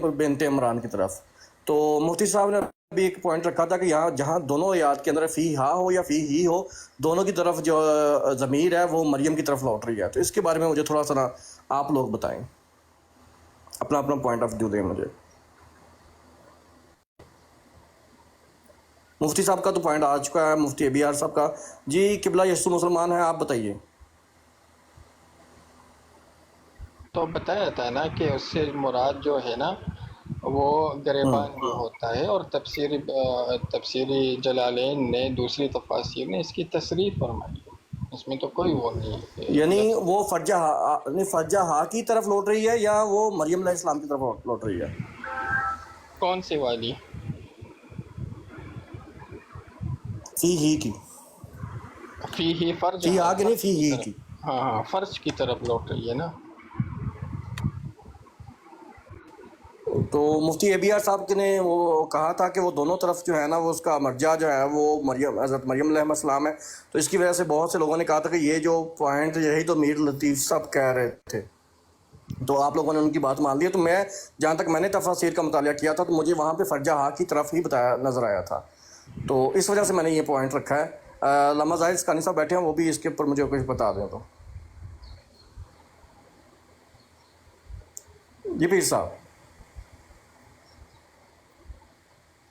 Speaker 2: بنت عمران کی طرف. تو مفتی صاحب نے بھی ایک پوائنٹ رکھا تھا کہ یہاں جہاں دونوں آیات کے اندر فی ہا ہو یا فی ہی ہو، دونوں کی طرف جو ضمیر ہے وہ مریم کی طرف لوٹ رہی ہے. تو اس کے بارے میں مجھے تھوڑا سا آپ لوگ بتائیں، اپنا پوائنٹ آف ویو دیں مجھے. مفتی صاحب کا تو پوائنٹ آ چکا ہے، مفتی ابی آر صاحب کا. جی قبلہ یسوع مسلمان ہیں، آپ بتائیے.
Speaker 7: تو بتایا تھا نا کہ اس سے مراد جو ہے نا وہ گریبان بھی ہوتا ہے، اور تفسیری جلالین نے دوسری تفاسیر نے اس کی تصریح فرمائی، اس میں تو کوئی وہ نہیں ہے.
Speaker 2: یعنی وہ فرجہ ہا کی طرف لوٹ رہی ہے یا وہ مریم علیہ السلام کی طرف لوٹ رہی ہے؟
Speaker 7: کون سی والی؟
Speaker 2: فی ہی کی،
Speaker 7: فی ہی فرج،
Speaker 2: فی
Speaker 7: ہاں
Speaker 2: ہا کی نہیں،
Speaker 7: فرج
Speaker 2: فی
Speaker 7: کی
Speaker 2: ہی
Speaker 7: طرف،
Speaker 2: کی.
Speaker 7: ہاں فرج کی طرف لوٹ رہی ہے نا.
Speaker 2: تو مفتی ابی آر صاحب نے وہ کہا تھا کہ وہ دونوں طرف جو ہے نا وہ اس کا مرجع جو ہے وہ حضرت مریم علیہ السلام ہے. تو اس کی وجہ سے بہت سے لوگوں نے کہا تھا کہ یہ جو پوائنٹ یہی تو میر لطیف صاحب کہہ رہے تھے. تو آپ لوگوں نے ان کی بات مان لی. تو میں جہاں تک میں نے تفاسیر کا مطالعہ کیا تھا تو مجھے وہاں پہ فرجہ ہا کی طرف ہی بتایا نظر آیا تھا. تو اس وجہ سے میں نے یہ پوائنٹ رکھا ہے. علامہ زاہد اسکانی صاحب بیٹھے ہیں, وہ بھی اس کے اوپر مجھے کچھ بتا دیں. تو جی پیر صاحب,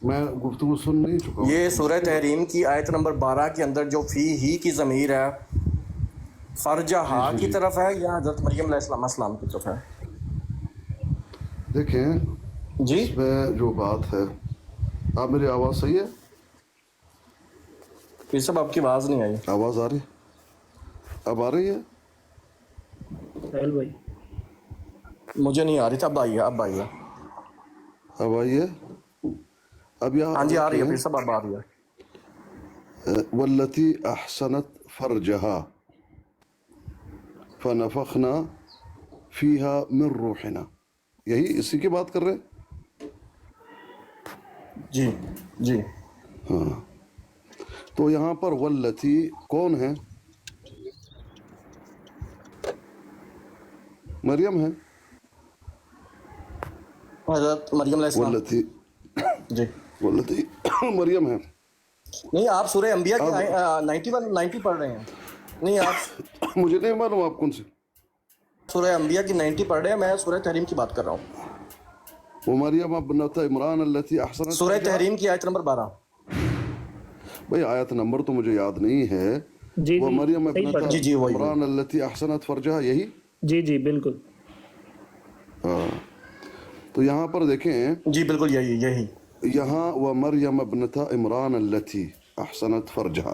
Speaker 9: میں گفتگو سن نہیں چکا ہوں.
Speaker 2: یہ سورہ تحریم کی آیت نمبر 12 کے اندر جو فی ہی کی ضمیر ہے فرجہ ہا کی طرف ہے یا حضرت مریم علیہ السلام کی طرف ہے؟
Speaker 9: دیکھیں
Speaker 2: جی
Speaker 9: اس میں جو بات ہے, آپ میری آواز صحیح ہے؟
Speaker 2: پیر صاحب آپ کی آواز نہیں آئی.
Speaker 9: آواز آ رہی, اب آ رہی ہے؟
Speaker 5: سہیل بھائی
Speaker 2: مجھے نہیں آ رہی تھی, اب آئی ہے, اب آئی ہے.
Speaker 9: اب آئی ہے؟ اب یہاں
Speaker 2: ہاں جی آ رہی ہے پیر صاحب, اب آ رہی ہے.
Speaker 9: واللتی احسنت فرجہا فنفخنا فیہا من روحنا, یہی اسی کی بات کر رہے ہیں.
Speaker 2: جی جی
Speaker 9: ہاں, تو یہاں پر واللتی کون ہے؟ مریم ہے.
Speaker 2: حضرت مریم علیہ السلام.
Speaker 9: واللتی
Speaker 2: جی
Speaker 9: واللتی مریم ہے.
Speaker 2: نہیں, آپ سورہ انبیاء کی 90 پڑھ رہے ہیں. نہیں, آپ
Speaker 9: مجھے نہیں معلوم آپ کون سے.
Speaker 2: سورہ انبیاء کی 90 پڑھ رہے ہیں, میں سورہ تحریم کی بات کر رہا ہوں.
Speaker 9: وہ مریم ابنت عمران التی احسنت
Speaker 2: سورہ تحریم کی آیت نمبر 12.
Speaker 9: بھئی آیت نمبر تو مجھے یاد نہیں ہے.
Speaker 5: جی
Speaker 9: وہ
Speaker 5: جی
Speaker 9: مریم
Speaker 5: صحیح
Speaker 9: ابنت
Speaker 5: پڑھا.
Speaker 2: جی وہی
Speaker 9: عمران التی احسنت فرجہا, یہی.
Speaker 5: جی جی بالکل.
Speaker 9: ہاں, تو یہاں پر دیکھیں,
Speaker 2: جی بالکل یہی.
Speaker 9: یہاں وہ مریم ابنت عمران التی احسنت فرجہا,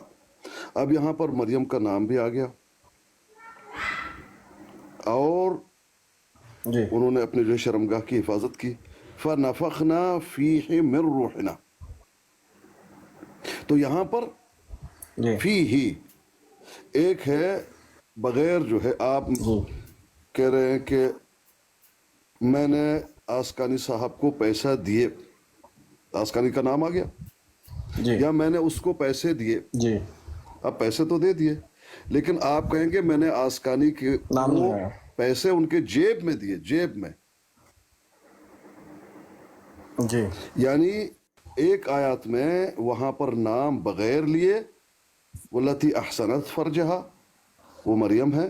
Speaker 9: اب یہاں پر مریم کا نام بھی آ گیا اور
Speaker 2: جی
Speaker 9: انہوں نے اپنے جو شرمگاہ کی حفاظت کی. فنفخنا فیہ من روحنا, تو یہاں پر
Speaker 2: جی
Speaker 9: فی ہی ایک ہے بغیر, جو ہے آپ
Speaker 2: جی
Speaker 9: کہہ رہے ہیں کہ میں نے آسکانی صاحب کو پیسہ دیے, آسکانی کا نام آ گیا,
Speaker 2: جی
Speaker 9: یا میں نے اس کو پیسے دیے.
Speaker 2: جی
Speaker 9: اب پیسے تو دے دیے, لیکن آپ کہیں گے میں نے آسکانی کے
Speaker 2: نام نہیں آیا.
Speaker 9: پیسے ان کے جیب میں دیے, جیب میں.
Speaker 2: جی
Speaker 9: یعنی ایک آیات میں وہاں پر نام بغیر لیے, واللتی احسنت فرجہا وہ مریم ہے,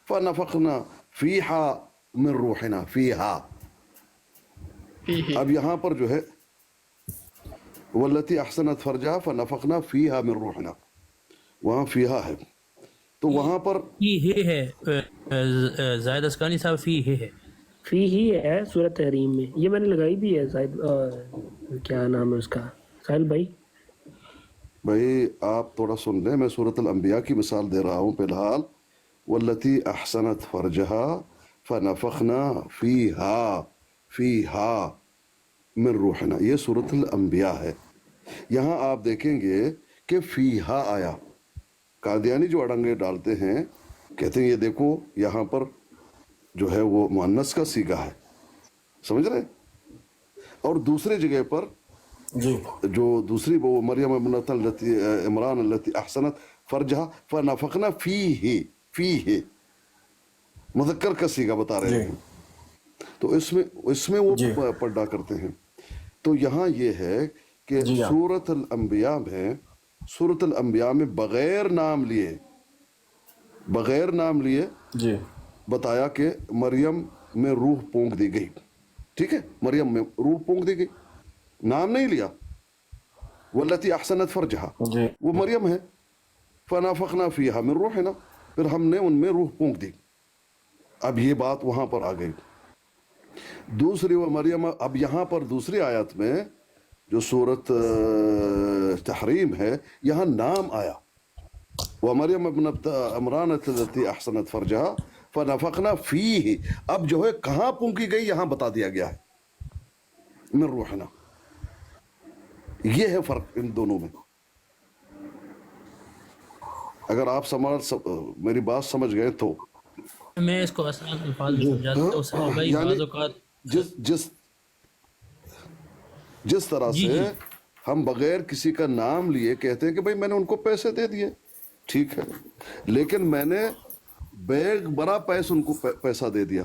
Speaker 9: فنفخنا فیہا من روحنا فیہا. اب یہاں پر جو ہے واللتی احسنت فرجہا فنفخنا فیہا من روحنا, وہاں فیہا ہے. تو وہاں پر
Speaker 3: فی ہے زاہد اسکانی صاحب, فی ہے.
Speaker 5: فی ہی ہے سورہ تحریم میں, یہ میں نے لگائی بھی ہے. زاہد کیا نام ہے اس کا, ساحل بھائی؟
Speaker 9: بھائی آپ تھوڑا سن لیں, میں سورۃ الانبیاء کی مثال دے رہا ہوں فی الحال. واللتی احسنت فرجہا فنفخنا فیہا من روحنا, یہ سورۃ الانبیاء ہے. یہاں آپ دیکھیں گے کہ فیہا آیا. قادیانی جو اڑنگے ڈالتے ہیں کہتے ہیں یہ دیکھو یہاں پر جو ہے وہ مؤنث کا صیغہ ہے, سمجھ رہے, اور دوسری جگہ پر
Speaker 2: جی
Speaker 9: جو دوسری وہ مریم ابنت التی عمران التی احسنت فرجہا فنفخنا فیہ مذکر کا صیغہ بتا رہے
Speaker 2: جی
Speaker 9: ہیں. تو اس میں وہ
Speaker 2: جی
Speaker 9: پڑھا کرتے ہیں. تو یہاں یہ ہے کہ
Speaker 2: جی ہاں
Speaker 9: سورۃ الانبیاء میں بغیر نام لیے
Speaker 2: جی
Speaker 9: بتایا کہ مریم میں روح پونک دی گئی. ٹھیک ہے, مریم میں روح پونک دی گئی, نام نہیں لیا. واللتی احسنت فرجہا
Speaker 2: جی
Speaker 9: وہ مریم ہے, فنفخنا فیہا من روحنا, پھر ہم نے ان میں روح پونک دی. اب یہ بات وہاں پر آ گئی. دوسری وہ مریم, اب یہاں پر دوسری آیت میں جو سورت تحریم ہے یہاں نام آیا, وہ مریم ابنت عمران التی احسنت فرجہا فنفخنا فیہ. اب جو ہے کہاں پونکی گئی یہاں بتا دیا گیا ہے من روحنا. یہ ہے فرق ان دونوں میں. اگر آپ میری بات سمجھ گئے تو
Speaker 3: میں اس کو آسان الفاظ میں سمجھاتا ہوں سہیل بھائی.
Speaker 9: یعنی
Speaker 3: بعض اوقات
Speaker 9: جس طرح
Speaker 3: جی
Speaker 9: سے
Speaker 3: جی
Speaker 9: ہم بغیر کسی کا نام لیے کہتے ہیں کہ بھئی میں نے ان کو پیسے دے دیے, ٹھیک ہے, لیکن میں نے بیگ بڑا ان کو پیسہ دے دیا,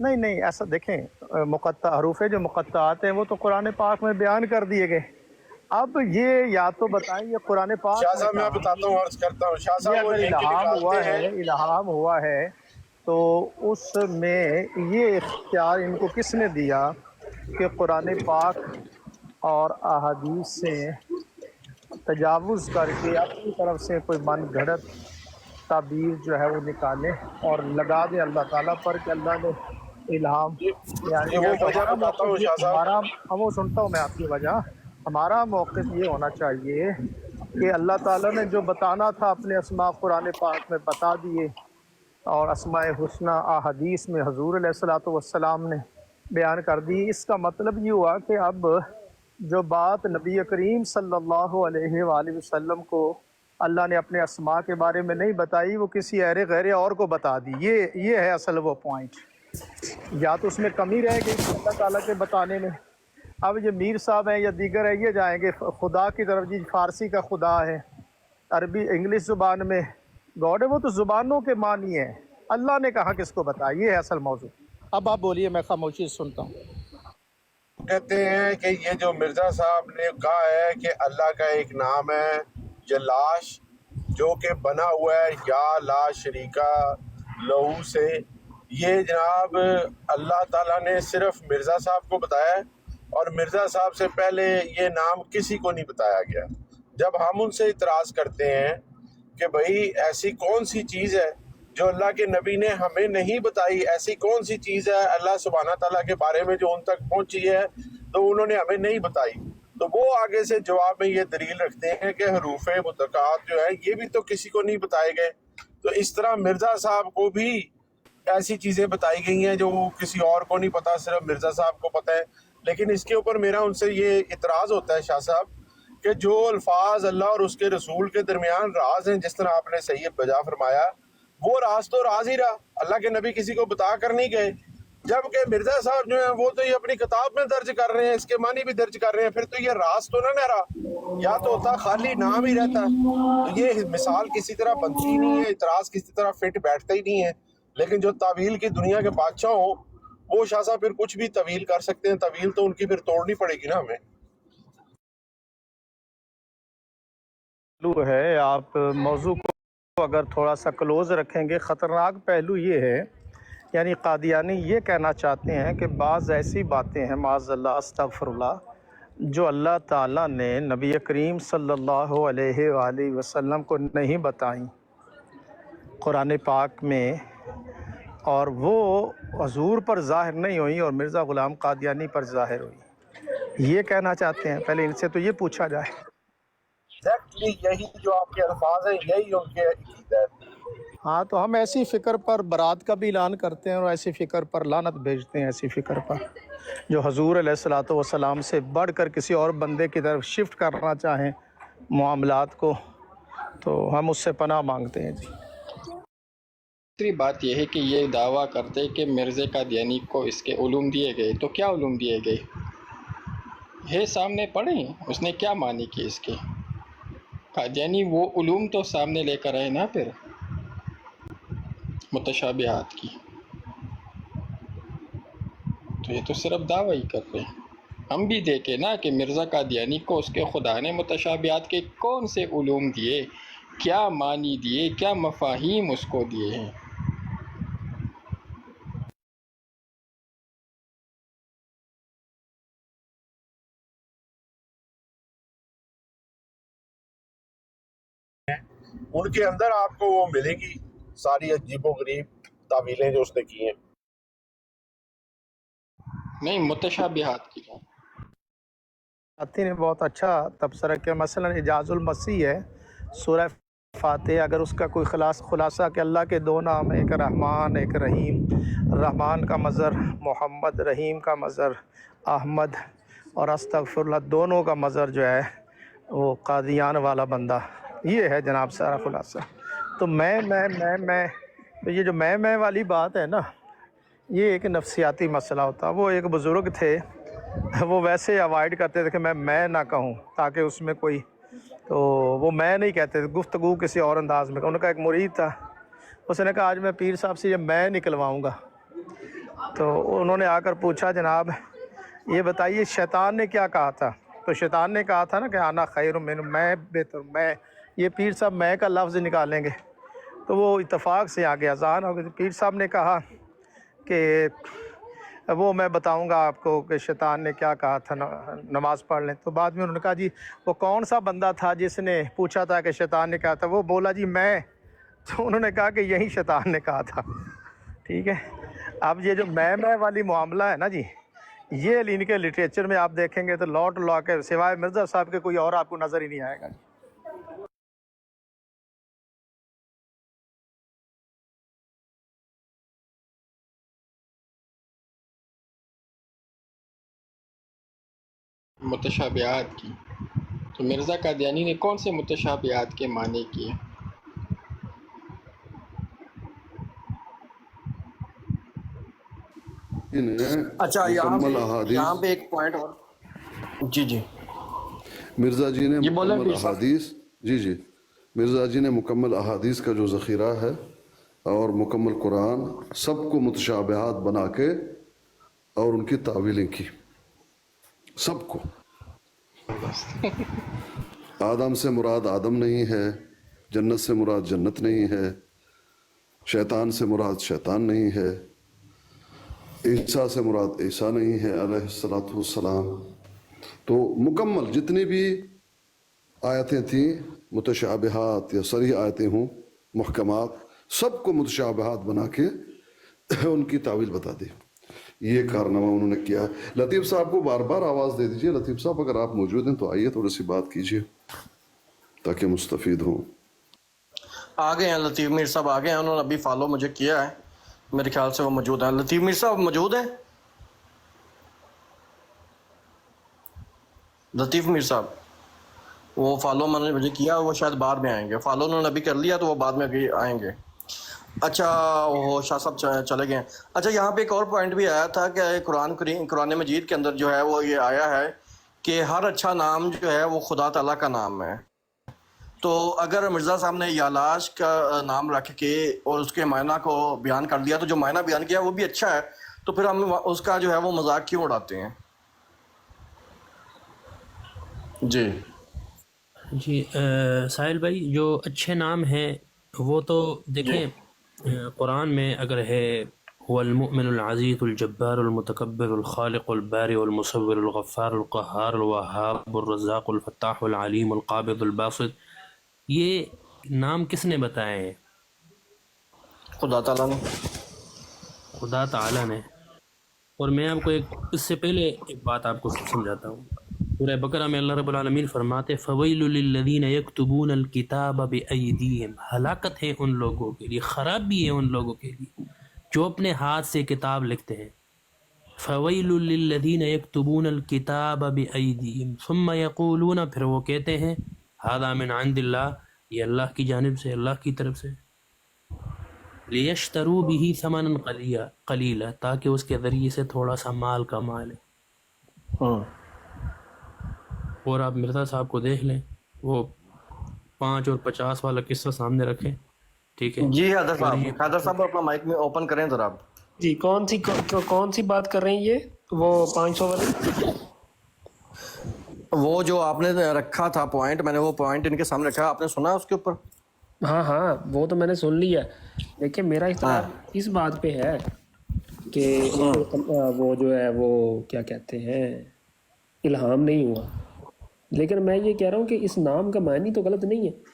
Speaker 10: نہیں نہیں ایسا دیکھیں مقطع حروف جو مقطعات ہیں وہ تو قرآن پاک میں بیان کر دیے گئے. اب یہ یا تو بتائیں یہ قرآن پاک
Speaker 11: شاہ
Speaker 10: میں
Speaker 11: صاحب میں
Speaker 10: کہاں
Speaker 11: بتاتا ہوں، عرض کرتا ہوں. شاہ
Speaker 10: یہ
Speaker 11: صاحب وہ
Speaker 10: اگر
Speaker 11: لنک
Speaker 10: الہام ہوا ہے تو اس میں یہ اختیار ان کو کس نے دیا کہ قرآن پاک اور احادیث سے تجاوز کر کے اپنی طرف سے کوئی من گھڑت تعبیر جو ہے وہ نکالے اور لگا دے اللہ تعالیٰ پر کہ اللہ نے الہام یعنی
Speaker 11: وہ وجہ بتاتا ہوں شاہ صاحب.
Speaker 10: ہم وہ سنتا ہوں میں آپ کی وجہ. ہمارا موقف یہ ہونا چاہیے کہ اللہ تعالیٰ نے جو بتانا تھا اپنے اسماء قرآن پاک میں بتا دیے اور اسماء حسنہ احادیث میں حضور علیہ الصلوۃ والسلام نے بیان کر دی. اس کا مطلب یہ ہوا کہ اب جو بات نبی کریم صلی اللہ علیہ وآلہ وسلم کو اللہ نے اپنے اسماء کے بارے میں نہیں بتائی وہ کسی غیر اور کو بتا دی. یہ ہے اصل وہ پوائنٹ. یا تو اس میں کمی رہ گئی اللہ تعالیٰ کے بتانے میں. اب یہ میر صاحب ہیں یا دیگر ہے یہ جائیں گے خدا کی طرف. جی فارسی کا خدا ہے، عربی انگلش زبان میں گاڈ ہے، وہ تو زبانوں کے معنی ہے. اللہ نے کہا کس کو بتایا، یہ ہے اصل موضوع. اب آپ بولیے، میں خاموشی سے سنتا ہوں.
Speaker 11: کہتے ہیں کہ یہ جو مرزا صاحب نے کہا ہے کہ اللہ کا ایک نام ہے جلاش جو کہ بنا ہوا ہے یا لا شریکہ لہو سے، یہ جناب اللہ تعالیٰ نے صرف مرزا صاحب کو بتایا ہے اور مرزا صاحب سے پہلے یہ نام کسی کو نہیں بتایا گیا. جب ہم ان سے اعتراض کرتے ہیں کہ بھائی ایسی کون سی چیز ہے جو اللہ کے نبی نے ہمیں نہیں بتائی، ایسی کون سی چیز ہے اللہ سبحانہ تعالیٰ کے بارے میں جو ان تک پہنچی ہے تو انہوں نے ہمیں نہیں بتائی، تو وہ آگے سے جواب میں یہ دلیل رکھتے ہیں کہ حروف متقاطعات جو ہے یہ بھی تو کسی کو نہیں بتائے گئے. تو اس طرح مرزا صاحب کو بھی ایسی چیزیں بتائی گئی ہیں جو کسی اور کو نہیں پتا، صرف مرزا صاحب کو پتہ ہے. لیکن اس کے اوپر میرا ان سے یہ اعتراض ہوتا ہے شاہ صاحب کہ جو الفاظ اللہ اور اس کے رسول کے درمیان راز ہیں، جس طرح آپ نے صحیح بجا فرمایا، وہ راز تو راز ہی رہا، اللہ کے نبی کسی کو بتا کر نہیں گئے. جبکہ مرزا صاحب جو ہیں وہ تو یہ اپنی کتاب میں درج کر رہے ہیں، اس کے معنی بھی درج کر رہے ہیں، پھر تو یہ راز تو نہ رہا، یا تو ہوتا خالی نام ہی رہتا. تو یہ مثال کسی طرح بنتی ہی نہیں ہے، اعتراض کسی طرح فٹ بیٹھتا ہی نہیں ہے. لیکن جو تعویل کی دنیا کے بادشاہ ہوں وہ شاہ صاحب پھر کچھ بھی تعویل کر سکتے ہیں، تعویل تو ان کی پھر توڑنی پڑے گی نا ہمیں.
Speaker 10: پہلو ہے آپ موضوع کو اگر تھوڑا سا کلوز رکھیں گے، خطرناک پہلو یہ ہے، یعنی قادیانی یہ کہنا چاہتے ہیں کہ بعض ایسی باتیں ہیں معاذ اللہ استغفر اللہ جو اللہ تعالیٰ نے نبی کریم صلی اللہ علیہ وآلہ وسلم کو نہیں بتائیں قرآن پاک میں، اور وہ حضور پر ظاہر نہیں ہوئی اور مرزا غلام قادیانی پر ظاہر ہوئی. یہ کہنا چاہتے ہیں. پہلے ان سے تو یہ پوچھا جائے.
Speaker 11: ایگزیکٹلی یہی جو آپ کے الفاظ ہیں یہی ان کے عقیدہ ہے.
Speaker 10: ہاں تو ہم ایسی فکر پر برات کا بھی اعلان کرتے ہیں اور ایسی فکر پر لعنت بھیجتے ہیں، ایسی فکر پر جو حضور علیہ الصلوۃ والسلام سے بڑھ کر کسی اور بندے کی طرف شفٹ کرنا چاہیں معاملات کو، تو ہم اس سے پناہ مانگتے ہیں. جی
Speaker 7: دوسری بات یہ ہے کہ یہ دعویٰ کرتے کہ مرزا قادیانی کو اس کے علوم دیے گئے، تو کیا علوم دیے گئے ہے سامنے پڑھیں، اس نے کیا معنی کی اس کے. قادیانی وہ علوم تو سامنے لے کر آئے نا پھر متشابہات کی، تو یہ تو صرف دعویٰ ہی کر رہے ہیں. ہم بھی دیکھیں نا کہ مرزا قادیانی کو اس کے خدا نے متشابہات کے کون سے علوم دیے، کیا معنی دیے، کیا مفاہیم اس کو دیے ہیں.
Speaker 11: ان کے اندر آپ کو وہ ملے گی ساری عجیب و غریب تعویلیں جو اس نے کی ہیں.
Speaker 7: نہیں متشابہات کی بات.
Speaker 10: ساتھی نے بہت اچھا تبصرہ کیا. مثلا اعجاز المسیح ہے سورہ فاتح، اگر اس کا کوئی خلاصہ کہ اللہ کے دو نام، ایک رحمان ایک رحیم، رحمان کا مظہر محمد، رحیم کا مظہر احمد، اور استغفر اللہ دونوں کا مظہر جو ہے وہ قادیان والا بندہ. یہ ہے جناب سارا خلاصہ. تو میں تو یہ جو میں والی بات ہے نا، یہ ایک نفسیاتی مسئلہ ہوتا. وہ ایک بزرگ تھے، وہ ویسے اوائڈ کرتے تھے کہ میں نہ کہوں تاکہ اس میں کوئی، تو وہ میں نہیں کہتے تھے، گفتگو کسی اور انداز میں. ان کا ایک مرید تھا، اس نے کہا آج میں پیر صاحب سے یہ میں نکلواؤں گا. تو انہوں نے آ کر پوچھا جناب یہ بتائیے شیطان نے کیا کہا تھا؟ تو شیطان نے کہا تھا نا کہ آنا خیر من، میں بہتر، میں، یہ پیر صاحب میں کا لفظ نکالیں گے تو وہ اتفاق سے آگے اذان ہو گئی۔ پیر صاحب نے کہا کہ وہ میں بتاؤں گا آپ کو کہ شیطان نے کیا کہا تھا، نماز پڑھ لیں۔ تو بعد میں انہوں نے کہا جی وہ کون سا بندہ تھا جس نے پوچھا تھا کہ شیطان نے کہا تھا؟ وہ بولا جی میں۔ تو انہوں نے کہا کہ یہی شیطان نے کہا تھا۔ ٹھیک ہے، اب یہ جو میں والی معاملہ ہے نا جی، یہ ان کے لٹریچر میں آپ دیکھیں گے تو لوٹ لا کے سوائے مرزا صاحب کے کوئی اور آپ کو نظر ہی نہیں آئے گا جی۔
Speaker 7: متشابہات کی، تو مرزا قادیانی نے کون سے متشابہات کے معنی کیے؟
Speaker 2: اچھا
Speaker 9: مکمل احادیث،
Speaker 2: یہاں پہ ایک پوائنٹ اور، جی
Speaker 9: مرزا جی نے
Speaker 2: جی بولیں
Speaker 9: مکمل
Speaker 2: پیر صاحب۔
Speaker 9: احادیث، جی مرزا جی نے مکمل احادیث کا جو ذخیرہ ہے اور مکمل قرآن سب کو متشابہات بنا کے اور ان کی تعویلیں کی، سب کو۔ آدم سے مراد آدم نہیں ہے، جنت سے مراد جنت نہیں ہے، شیطان سے مراد شیطان نہیں ہے، عیسیٰ سے مراد عیسیٰ نہیں ہے علیہ الصلاۃ والسلام۔ تو مکمل جتنی بھی آیتیں تھیں متشابہات یا صریح آیتیں ہوں، محکمات، سب کو متشابہات بنا کے ان کی تعویل بتا دی۔ یہ کارنامہ انہوں نے کیا۔ لطیف صاحب کو بار بار آواز دے دیجئے۔ لطیف صاحب اگر آپ موجود ہیں تو آئیے، تھوڑی سی بات کیجئے تاکہ مستفید ہوں۔
Speaker 2: آ گئے ہیں لطیف میر صاحب، آ گئے ہیں، انہوں نے ابھی فالو مجھے کیا ہے، میرے خیال سے وہ موجود ہیں۔ لطیف میر صاحب موجود ہیں؟ لطیف میر صاحب وہ فالو میں نے مجھے کیا، وہ شاید بعد میں آئیں گے، فالو انہوں نے ابھی کر لیا تو وہ بعد میں ابھی آئیں گے۔ اچھا وہ شاہ صاحب چلے گئے ہیں۔ اچھا یہاں پہ ایک اور پوائنٹ بھی آیا تھا کہ قرآن مجید کے اندر جو ہے وہ یہ آیا ہے کہ ہر اچھا نام جو ہے وہ خدا تعالیٰ کا نام ہے۔ تو اگر مرزا صاحب نے یالاش کا نام رکھ کے اور اس کے معنی کو بیان کر دیا تو جو معنی بیان کیا وہ بھی اچھا ہے، تو پھر ہم اس کا جو ہے وہ مذاق کیوں اڑاتے ہیں؟
Speaker 3: جی ساحل بھائی، جو اچھے نام ہیں وہ تو دیکھیں قرآن میں اگر ہے هو المؤمن العزیز الجبار المتکبر الخالق البارئ المصور الغفار القہار الوہاب الرزاق الفتاح العلیم القابض الباسط، یہ نام کس نے بتائے ہیں؟
Speaker 2: خدا تعالیٰ نے۔
Speaker 3: خدا تعالیٰ نے۔ اور میں آپ کو اس سے پہلے ایک بات آپ کو سمجھاتا ہوں۔ سورہ بقرہ میں اللہ رب العالمین فرماتے فَوَيْلُ لِلَّذِينَ يَكْتُبُونَ الْكِتَابَ بِأَيْدِيهِمْ، ہلاکت ہے ان لوگوں کے لیے، خرابی ہے ان لوگوں کے لیے جو اپنے ہاتھ سے کتاب لکھتے ہیں۔ فَوَيْلُ لِلَّذِينَ يَكْتُبُونَ الْكِتَابَ بِأَيْدِيهِمْ ثُمَّ يَقُولُونَ، پھر وہ کہتے ہیں هَذَا مِنْ عِنْدِ اللَّهِ، یہ اللہ کی جانب سے، اللہ کی طرف سے، لِيَشْتَرُوا بِهِ ثَمَنًا قَلِيلًا، تاکہ اس کے ذریعے سے تھوڑا سا مال کما لیں۔ اور آپ مرزا صاحب کو دیکھ لیں، وہ 5 اور 50 والا قصہ سامنے رکھیں، ٹھیک ہے
Speaker 2: جی حیدر صاحب اپنا مائک میں اوپن کریں ذرا۔
Speaker 5: جی کون سی بات کر رہے ہیں یہ وہ 500 والی؟
Speaker 2: وہ جو آپ نے رکھا تھا پوائنٹ، میں نے وہ پوائنٹ ان کے سامنے رکھا، آپ نے سنا اس کے اوپر؟
Speaker 5: ہاں وہ تو میں نے سن لیا۔ دیکھیں میرا اختلاف اس بات پہ ہے کہ وہ جو ہے وہ کیا کہتے ہیں الہام نہیں ہوا، لیکن میں یہ کہہ رہا ہوں کہ اس نام کا معنی تو غلط نہیں ہے۔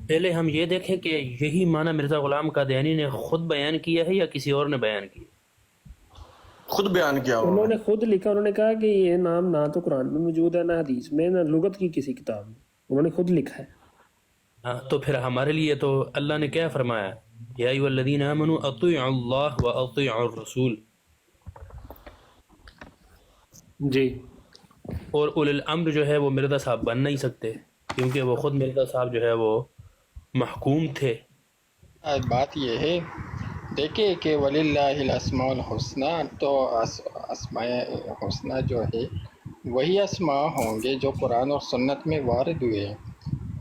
Speaker 3: پہلے ہم یہ دیکھیں کہ یہی معنی مرزا غلام قادیانی نے خود بیان کیا ہے یا کسی اور نے بیان کیا؟
Speaker 2: خود بیان کیا
Speaker 5: انہوں نے خود لکھا، انہوں نے کہا کہ یہ نام نہ تو قرآن میں موجود ہے، نہ حدیث میں، نہ لغت کی کسی کتاب میں، انہوں نے خود لکھا ہے۔
Speaker 3: تو پھر ہمارے لیے تو اللہ نے کیا فرمایا؟ یا ایھا الذین آمنوا اطیعوا اللہ واطیعوا الرسول۔
Speaker 5: جی،
Speaker 3: اور اولی الامر جو ہے وہ مرزا صاحب بن نہیں سکتے، کیونکہ وہ خود مرزا صاحب جو ہے وہ محکوم تھے۔
Speaker 7: بات یہ ہے دیکھیں کہ وَلِلَّهِ الْأَسْمَاءُ الْحُسْنَى، تو اسماء حسنہ جو ہے وہی اسماء ہوں گے جو قرآن اور سنت میں وارد ہوئے ہیں۔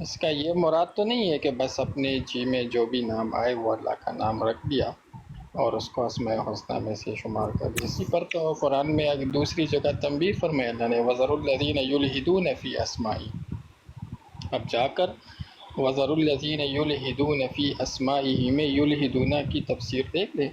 Speaker 7: اس کا یہ مراد تو نہیں ہے کہ بس اپنے جی میں جو بھی نام آئے وہ اللہ کا نام رکھ دیا اور اس کو اسماء حسنہ میں سے شمار کر دیا. اسی پر تو قرآن میں ایک دوسری جگہ تنبیہ فرمایا اللہ نے وَذَرُوا الَّذِينَ يُلْحِدُونَ فِي أَسْمَائِهِ. اب جا کر وَذَرُوا الَّذِينَ يُلْحِدُونَ فِي أَسْمَائِهِ میں یلحدون کی تفسیر دیکھ لیں.